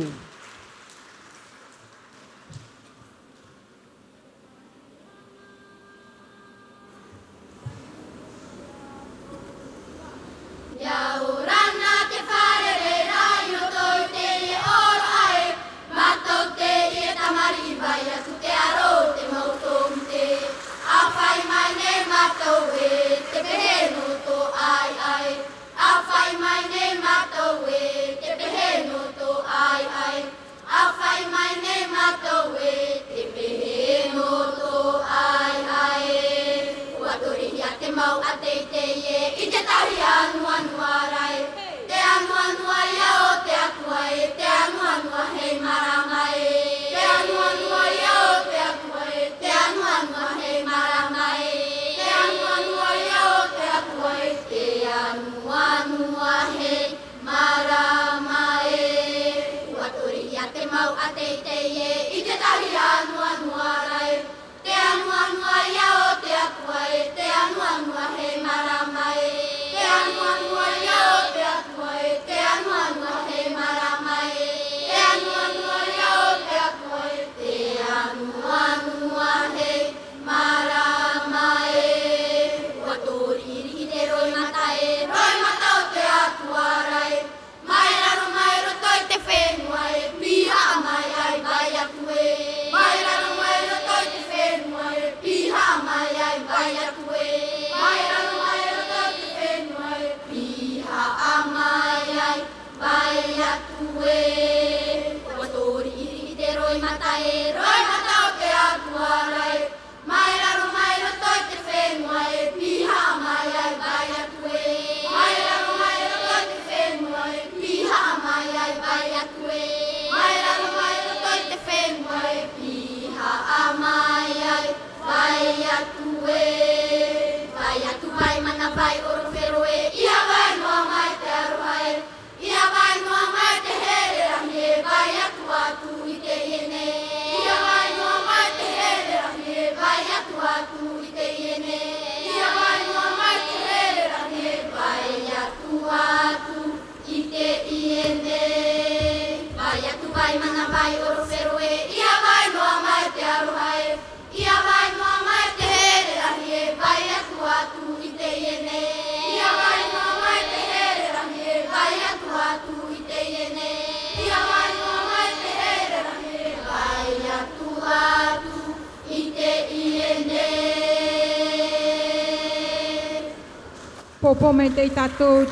Popo me te tatou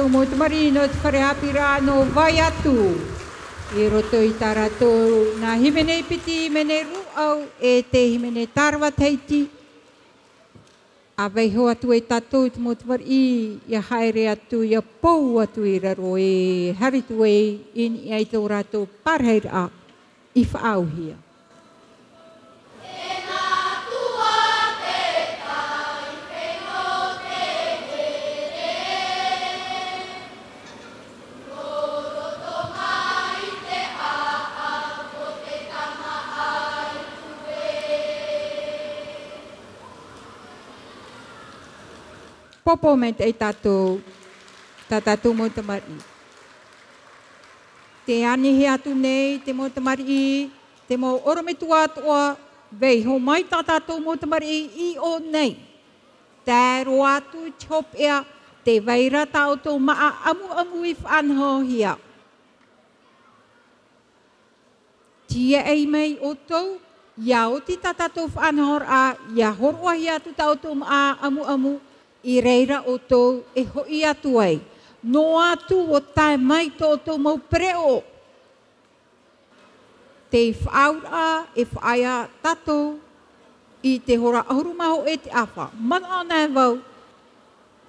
mo te marino te whareha pira no vai atu. I roto I taratou na himene piti mene ruau e te himene tarwa teiti. A veiho atu e tatou te mo te mari I haere atu I a pou atu I raro e haritu e in I tō ratou parheira I whaauhia. Te popo me te tatou mo te mari. Te anihi atu nei, te mo te mari, te mo orome tua toa, vei ho mai tatou mo te mari I o nei. Te roa atu chop ea, te veira tau tō maa amu I whanho hia. Tia ei mei o tau, ia o ti tatatou whanhor a, ia horua hia tu tau tō maa amu I reira o tau e hoi atu ei. No atu o tae mai tō mau preo. Te whaura e whaia tatou I te hora ahuru maho e te awha. Mana ana e wau,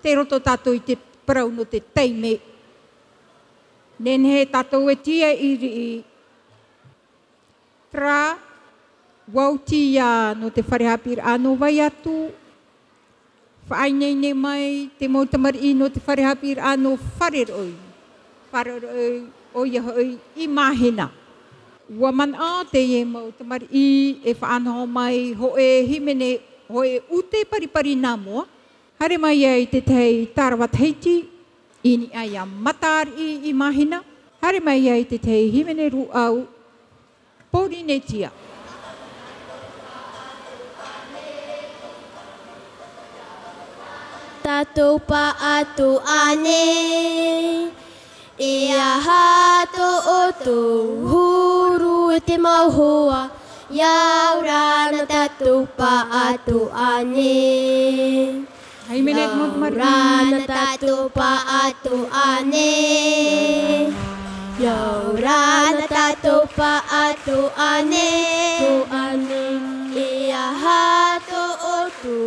te roto tatou I te prau no te teime. Nen he tatou e tia iri tra, wau tia no te wharehapir ano vai atu, whainei ne mai te mautamari no te wharehapir ano whareroi. Whareroi o iahoi I mahena. Ua mana te e mautamari e whaanoho mai ho e himene ho e ute paripari nā mua. Hare mai ai te tei tarawat heiti, ini ai a matari I mahina. Hare mai ai te tei himene ru au, pōri ne tia. Tatou pa atu ane, e aha to o tō huru e te mauhoa, iaura na tatou pa atu ane. Iaura na tatou pa atu ane. Iaura na tatou pa atu ane. E aha to o tō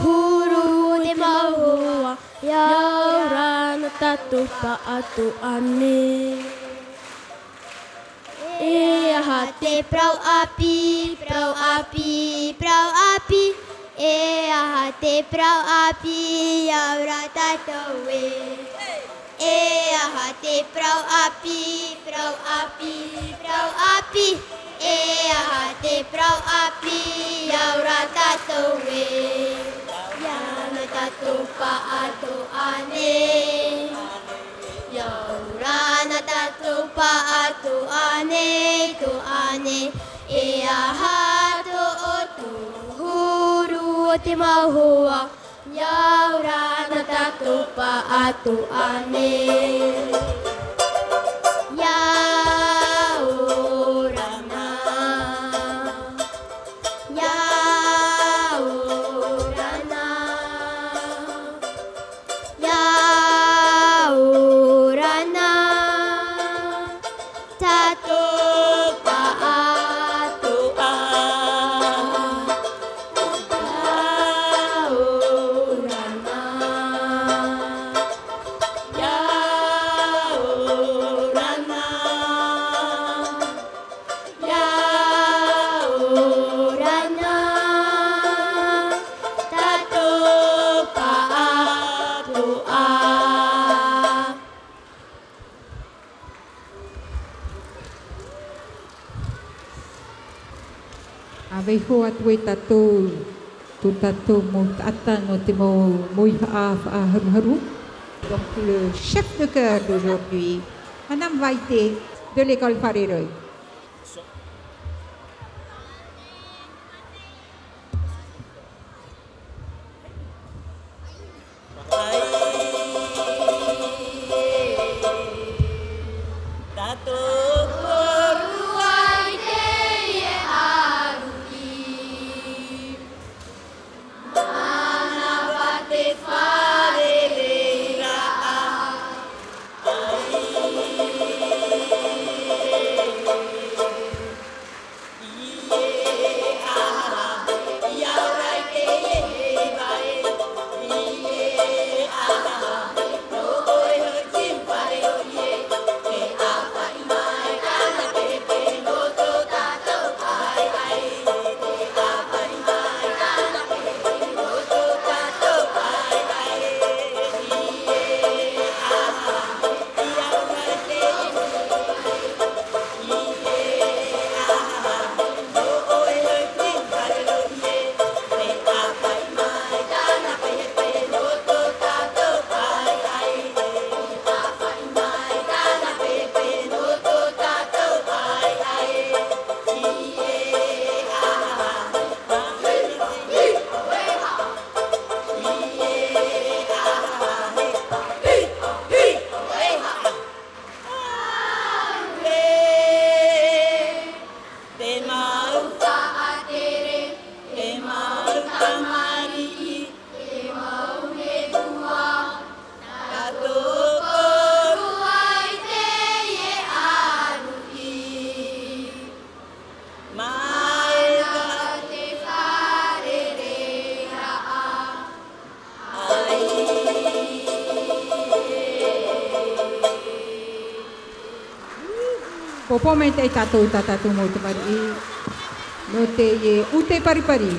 huru te mauhoa, iaura na tatou pa atu ane. E aha te prau api, prau api, prau api. E aha te prau api, iaura tatou e. E aha te prau api, prau api, prau api. E aha te prau api, iaura tatou e. Iana tatou pa atu ane. Iaura na tatou pa atu ane, tu ane. E aha to o tu huru o te mauhoa, iaura na tatou pa atu ane. Iaura na, iaura na, iaura na, tatou pa atu a. Iaura na, iaura na, iaura na, tatou pa atu a. Awei ho atu e tatou, tu tatou mo tata no te mo moiha a haru. Donc le chef de chœur d'aujourd'hui, Madame Vaité de l'école Whareroi. Ai Popo me te tatou mo te pari. No te ye ute pari pari.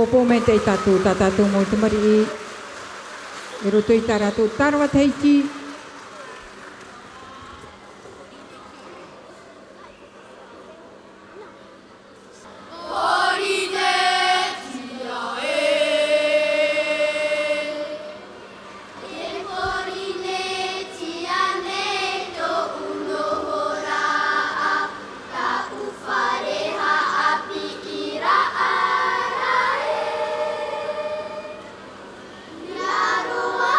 Popo me te tatou mo te mari. E roto i taratou tarawa teiti. Yaroa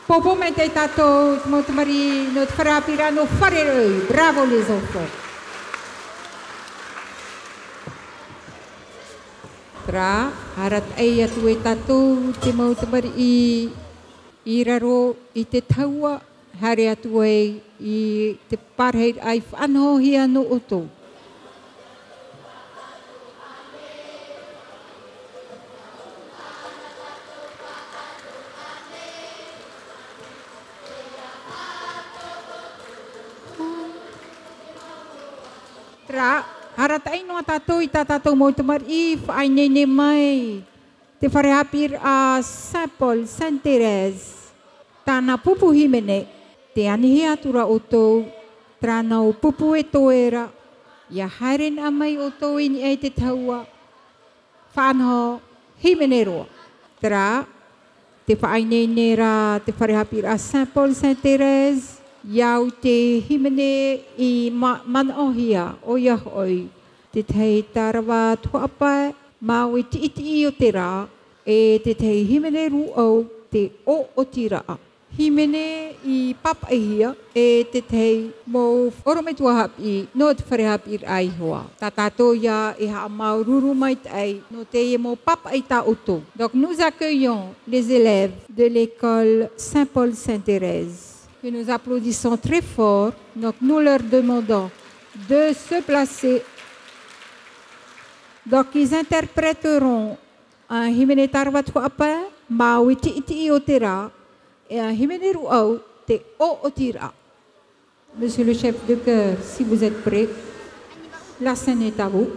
Popo mete tato, notre mari, notre frère Pirano, farereux. Bravo les enfants. Tra, harat ai atu e tato, te mau te mari I raro I te taua, hare atu e I te parhei ai whanhohi anu oto. Tra, haratai no tato I tato mo te mari whai nene mai. Te whare hapir a Saint Paul, Saint Thérèse. Tāna pupu himene, te anihi atura o tō, trāna o pupu e tōera, ia hairen a mai o tō ini e te taua, whanho himene roa. Tra, te whainene ra te whare hapir a Saint Paul, Saint Thérèse, iau te himene I manohia o iahoi, te tei tarawa tuapai, mau I ti iti o te rā, e te tei himene ruau te o tira a. Himene I papaihia e te tei mo orometua hapi no te whare hapi ai hoa. Tā tātou ia e haa mau ruru mai tai no te e mo papai tā oto. Donc nous accueillons les élèves de l'école Saint-Paul Saint-Thérèse que nous applaudissons très fort. Donc nous leur demandons de se placer. Donc ils interpréteront un himene tarwa tuapa mau iti iti o te rā. Et un himene ruau te o tira. Monsieur le chef de chœur, si vous êtes prêt, la scène est à vous.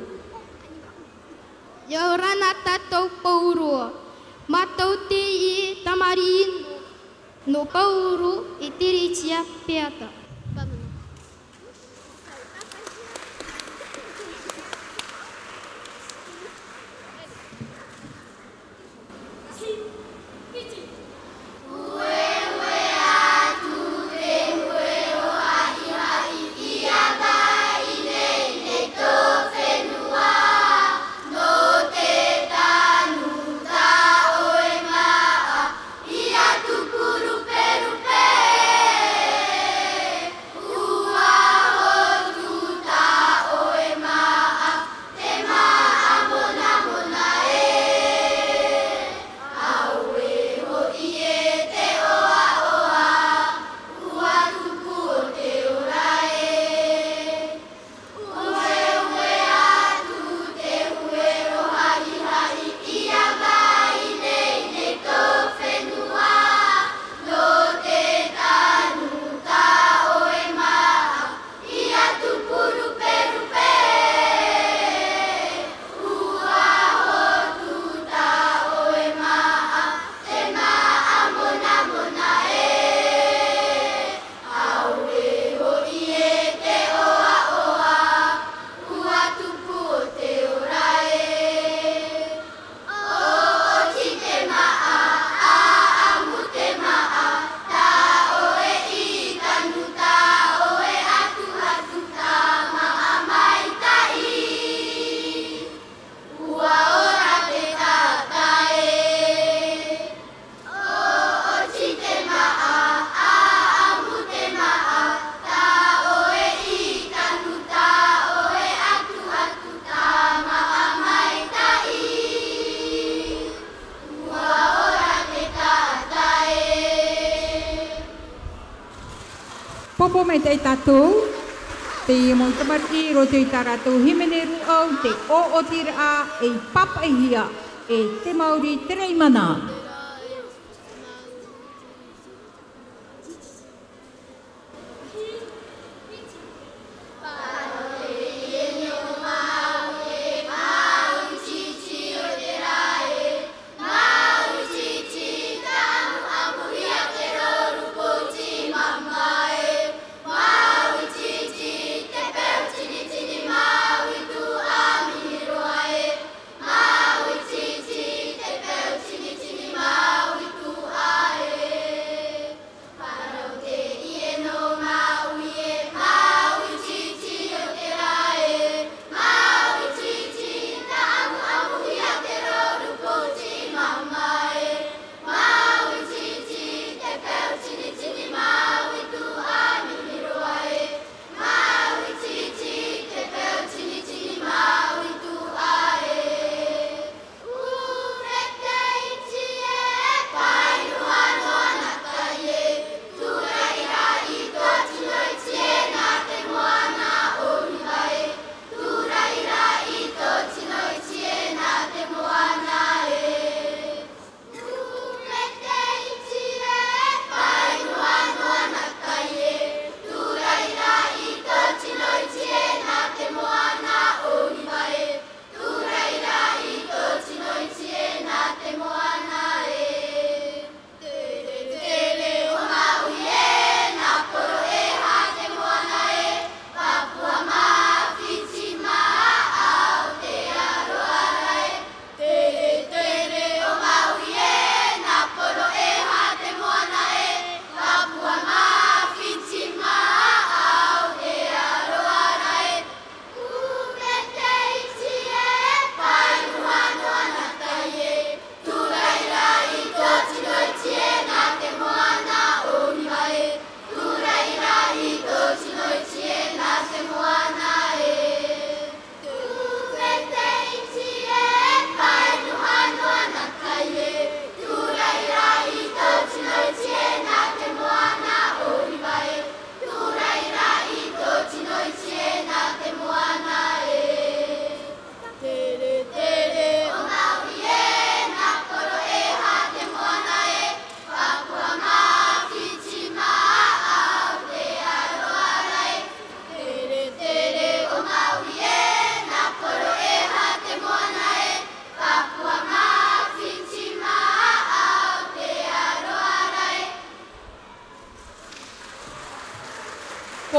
Yorana tatou paurua, matou te I tamarino, no pauru I tiritia peata. Popo me te tatou, te I mo tamari ro te taratou himene ruau, te o tira a e papaihia, e te mauri tereimana. Chini chini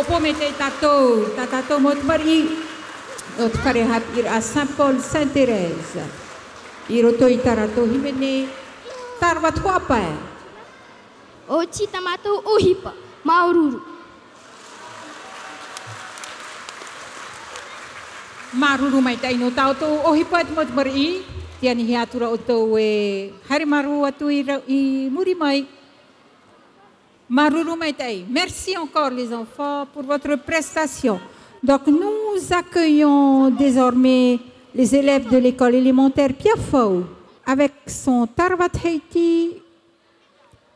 Opo mete tato mot mari. Ot farehap ir à Saint-Paul, Sainte-Thérèse. Iroto itarato himene tarvat huapa. O chita mato ohipa, maururu. Maruru mai tai no tau to ohipa mot mari. Tiani hiatura oto e harimaru atu I muri mai. Maruru mai tai. Merci encore les enfants pour votre prestation. Donc nous accueillons désormais les élèves de l'école élémentaire Piafou avec son Tarvat Haiti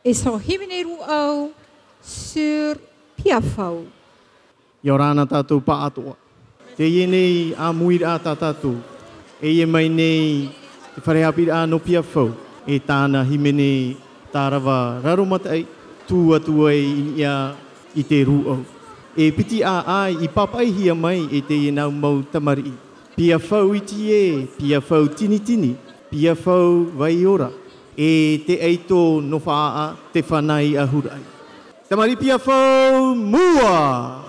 et son Himeneru Au sur Piafou. Yorana tatou paatua. Te yenei a muir a tatou. E ye mai nei te whareapir a no Piafou. E tāna himene tārawa raromatai tua I ia I te ruau. E piti a ai I papai hia mai e te yenau mau tamari. Piafou iti e, Piafou tini, Piafou vaiora. E te eito no whaa te whanai ahurai. Tamari Piafou mua!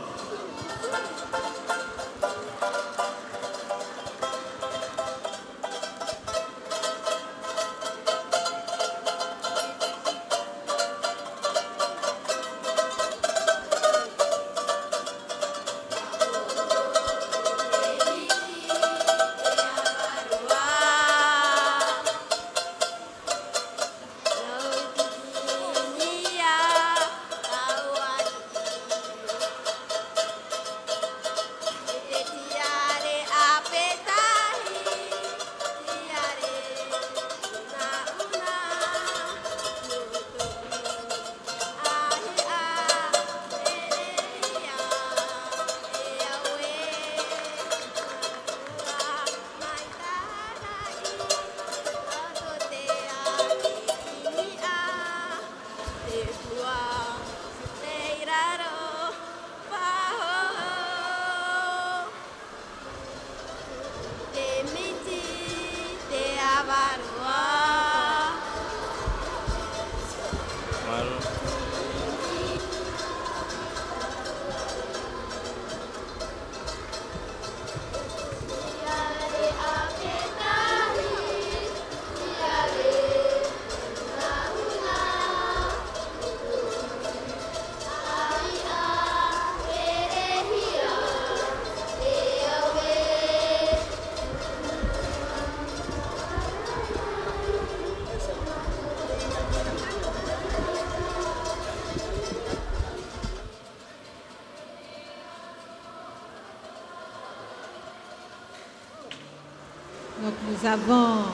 Donc nous avons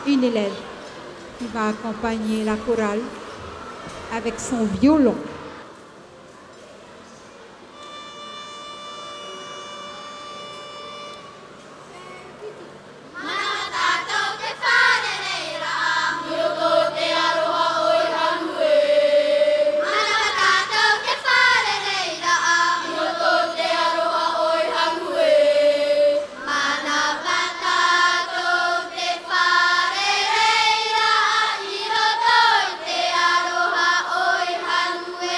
une élève qui va accompagner la chorale avec son violon. Hanue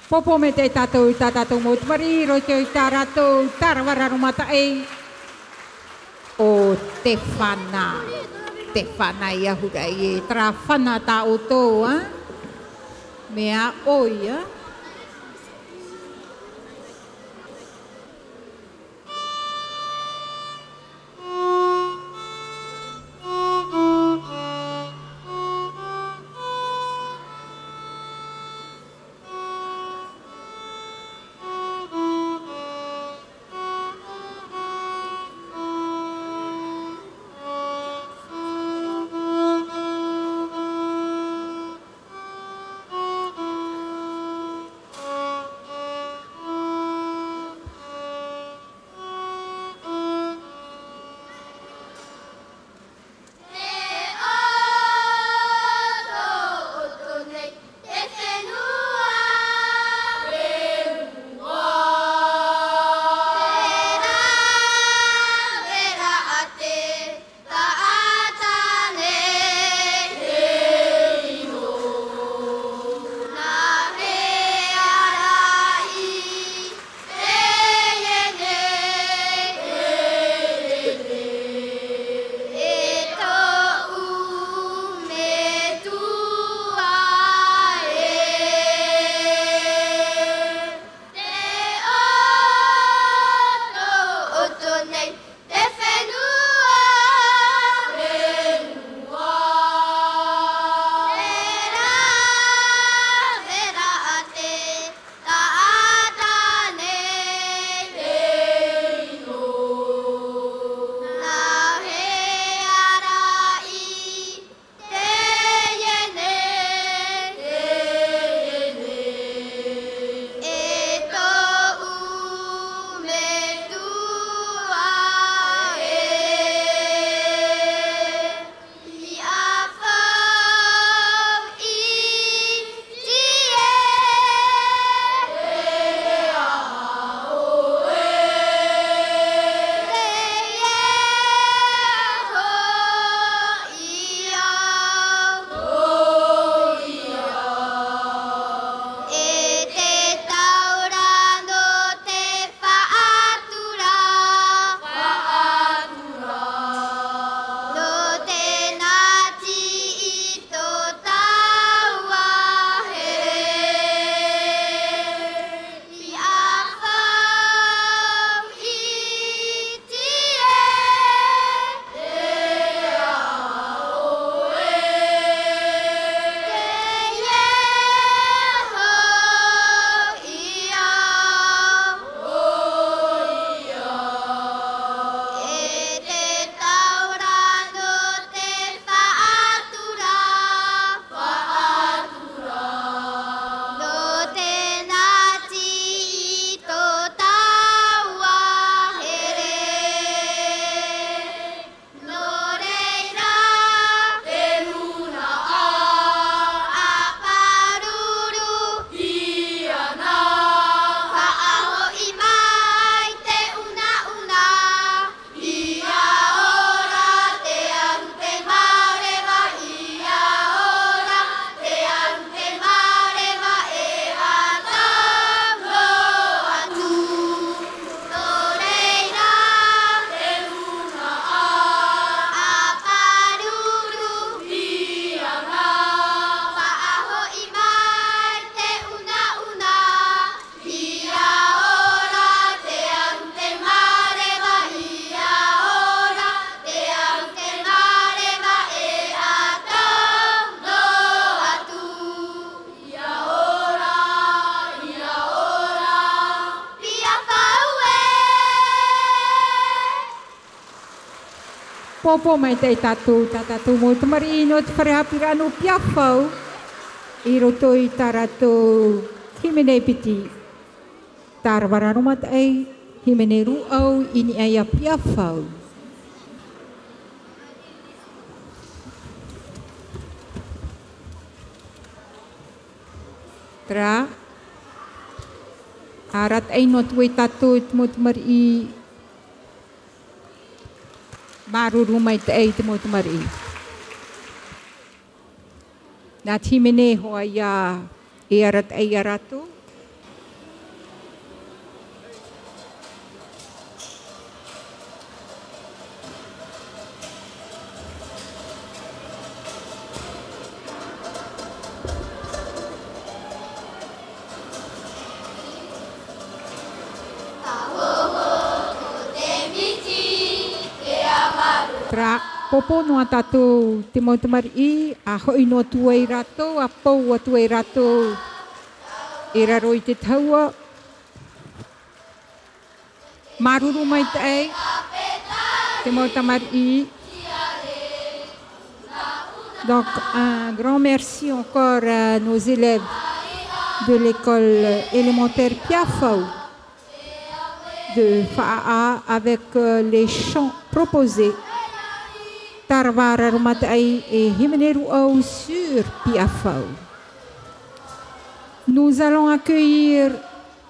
Popo me te tatou mot mari ro te taratou tarawara rumata e o te whana ia hura e tra whana ta o tō mea oia Popo mai te tatu mo te marino te wharehapira no piafau I roto I tarato himene piti tarwararumat ai himene ruau ini ai a piafau. Tra arat ai no tuai tatu mo te mari baru rumai te ei te mo te mari. Nā timene hoa ia e arat ei arato. Ra popo no tatou te mo te mari a hoi no tuai rato a pou a tuai rato e raro I te taua maruru mai te te mo te mari. Donc un grand merci encore à nos élèves de l'école élémentaire Piafou de Faa avec les chants proposés Tarvara Rumatai et Himeneruau sur Piafou. Nous allons accueillir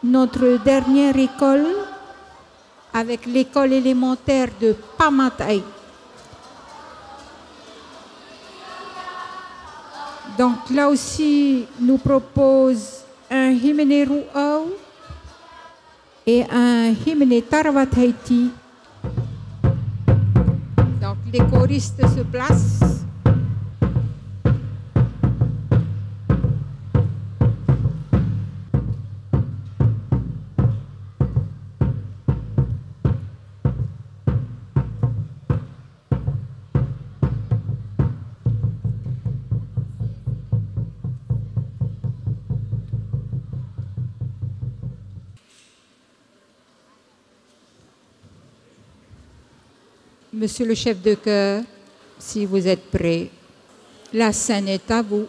notre dernière école avec l'école élémentaire de Pamatai. Donc là aussi, nous propose un Himeneruau et un Himene Taravataiti. Donc les choristes se placent. Monsieur le chef de chœur, si vous êtes prêt, la scène est à vous.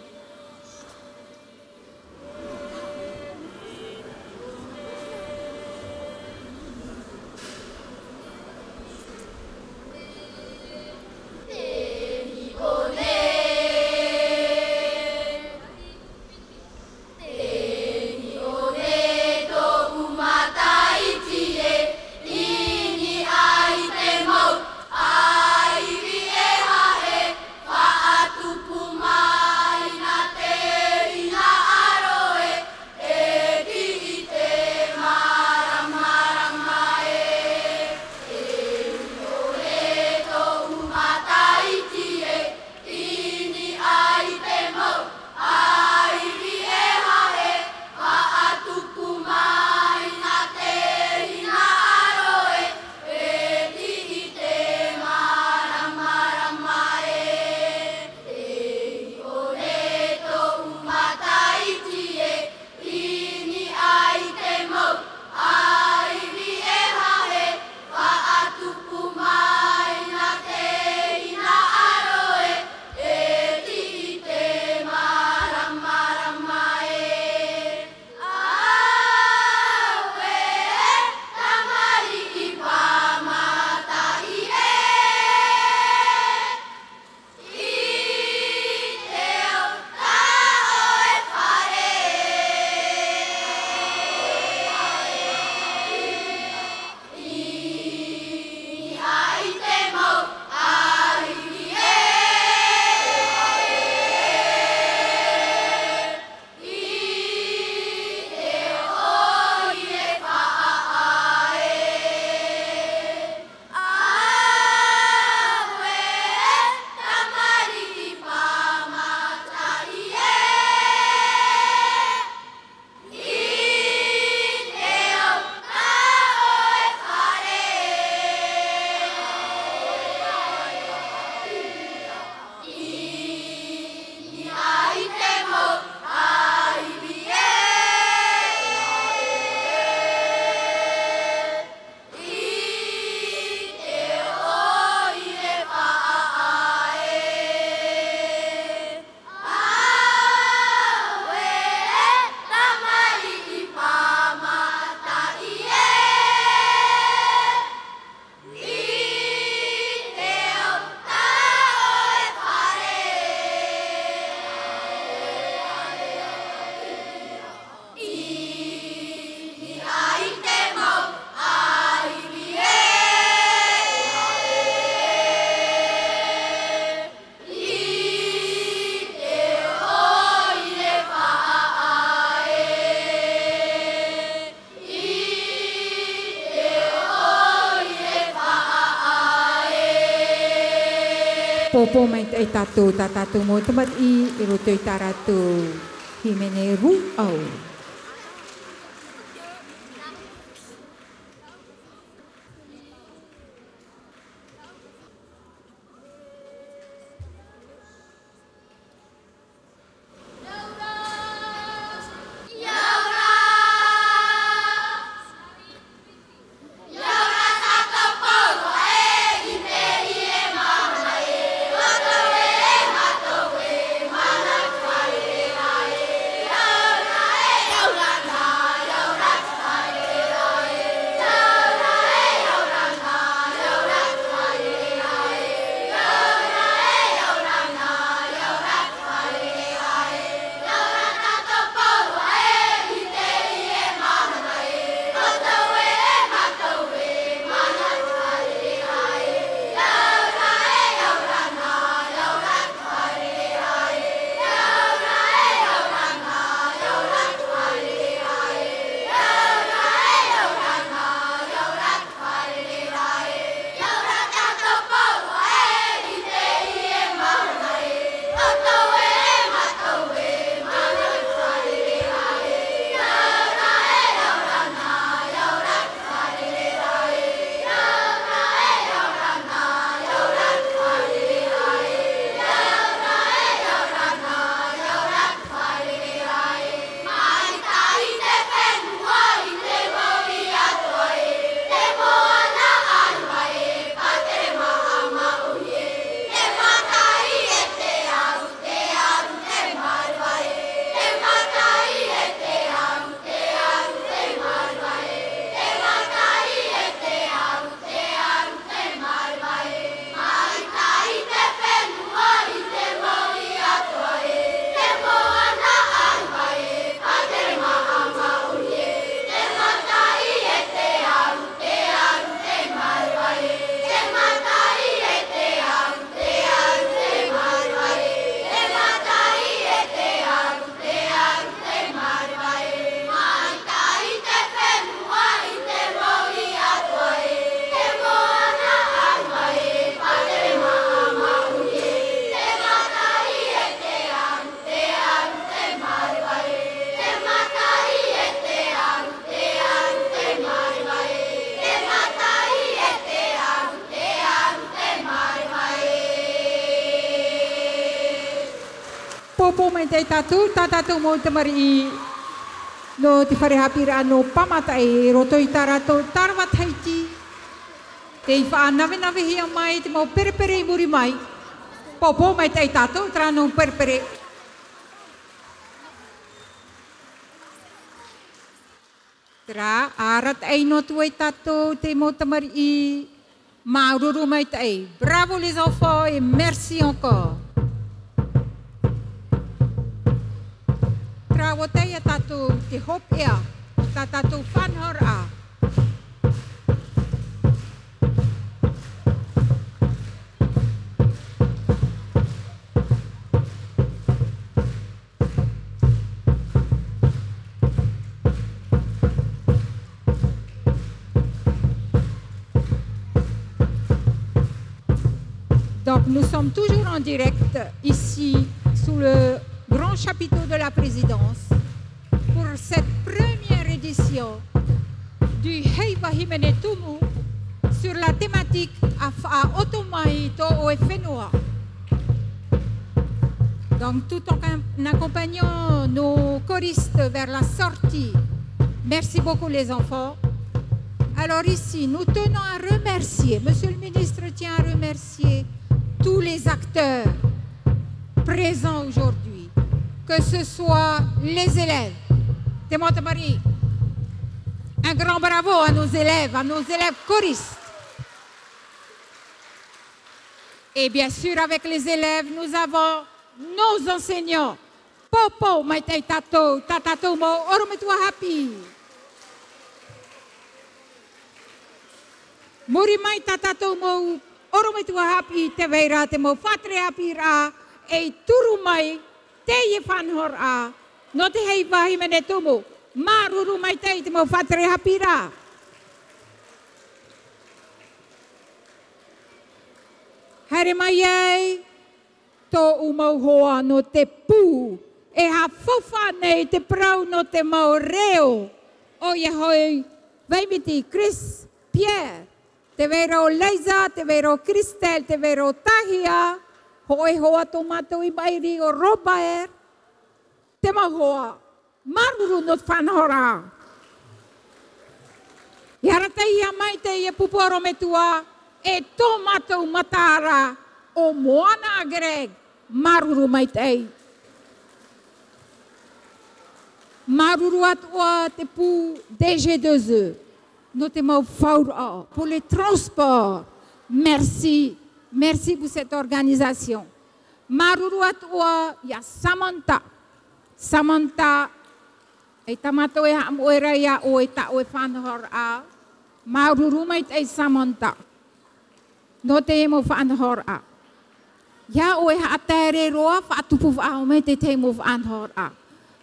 Popo mai te tatou tatatou mo te mari I roto I taratou Himeneruau. Popo maitei tatu mo tamari no te whare hapira no pamatai roto i tarato tarwa taiti. Te i wha nawe hia mai te mau perepere I muri mai. Popo maitei tatu tra no perepere. Tra arat ai no tuai tatu te mau tamari I maururu maitei. Bravo les enfants et merci encore. Trawataya tatu te hop ea, tatu fanhor a. Donc nous sommes toujours en direct ici sous le grand chapiteau de la présidence pour cette première édition du Heiva Himene Tumu sur la thématique à Otomai to Oefenoa. Donc tout en accompagnant nos choristes vers la sortie. Merci beaucoup les enfants. Alors ici, nous tenons à remercier, Monsieur le ministre tient à remercier tous les acteurs présents aujourd'hui, que ce soit les élèves. Marie, un grand bravo à nos élèves choristes. Et bien sûr, avec les élèves, nous avons nos enseignants. Popo, maitei tato, tatato mo, orometua happy. Muri mai tatato mo, orometua happy, te veira te mo fatre happy ra, e turu mai, te ye fanhor a, no te Heiva Himene Tumu, maruru mai te mo fatre happy ra. Hare mai ei, to umau hoa no te pū, e ha fofa nei te prau no te mau reo, o ia hoi, veimiti Chris, Pierre, te vero Leiza, te vero Christelle, te vero Tahia, hoi hoa tomato I mairi o Robert, te mau hoa, maruru no whanhora. Iara te ia mai te ia puporo metua, e tomato matara o moana agreg maruru mai tei. Maruru atua te pu DG2E. No te mau faura pour les transports. Merci. Merci pour cette organisation. Maruru atua ya Samantha. Samantha e tamato e hamoera ya o e ta o e whanhor a. Maruru mai tei Samantha. No te mo whanhor a. Ya o e haatere roa whaatupu whao me te mo whanhor a.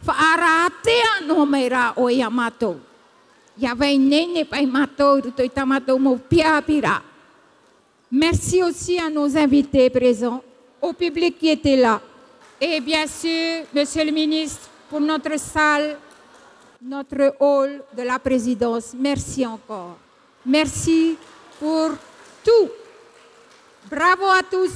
Whaara atea no mei ra o ia matou. Ya vei nene pai matou ruto I tamatou mo pia pira. Merci aussi à nos invités présents, au public qui était là. Et bien sûr, Monsieur le ministre, pour notre salle, notre hall de la présidence. Merci encore. Merci pour tout. Bravo à tous.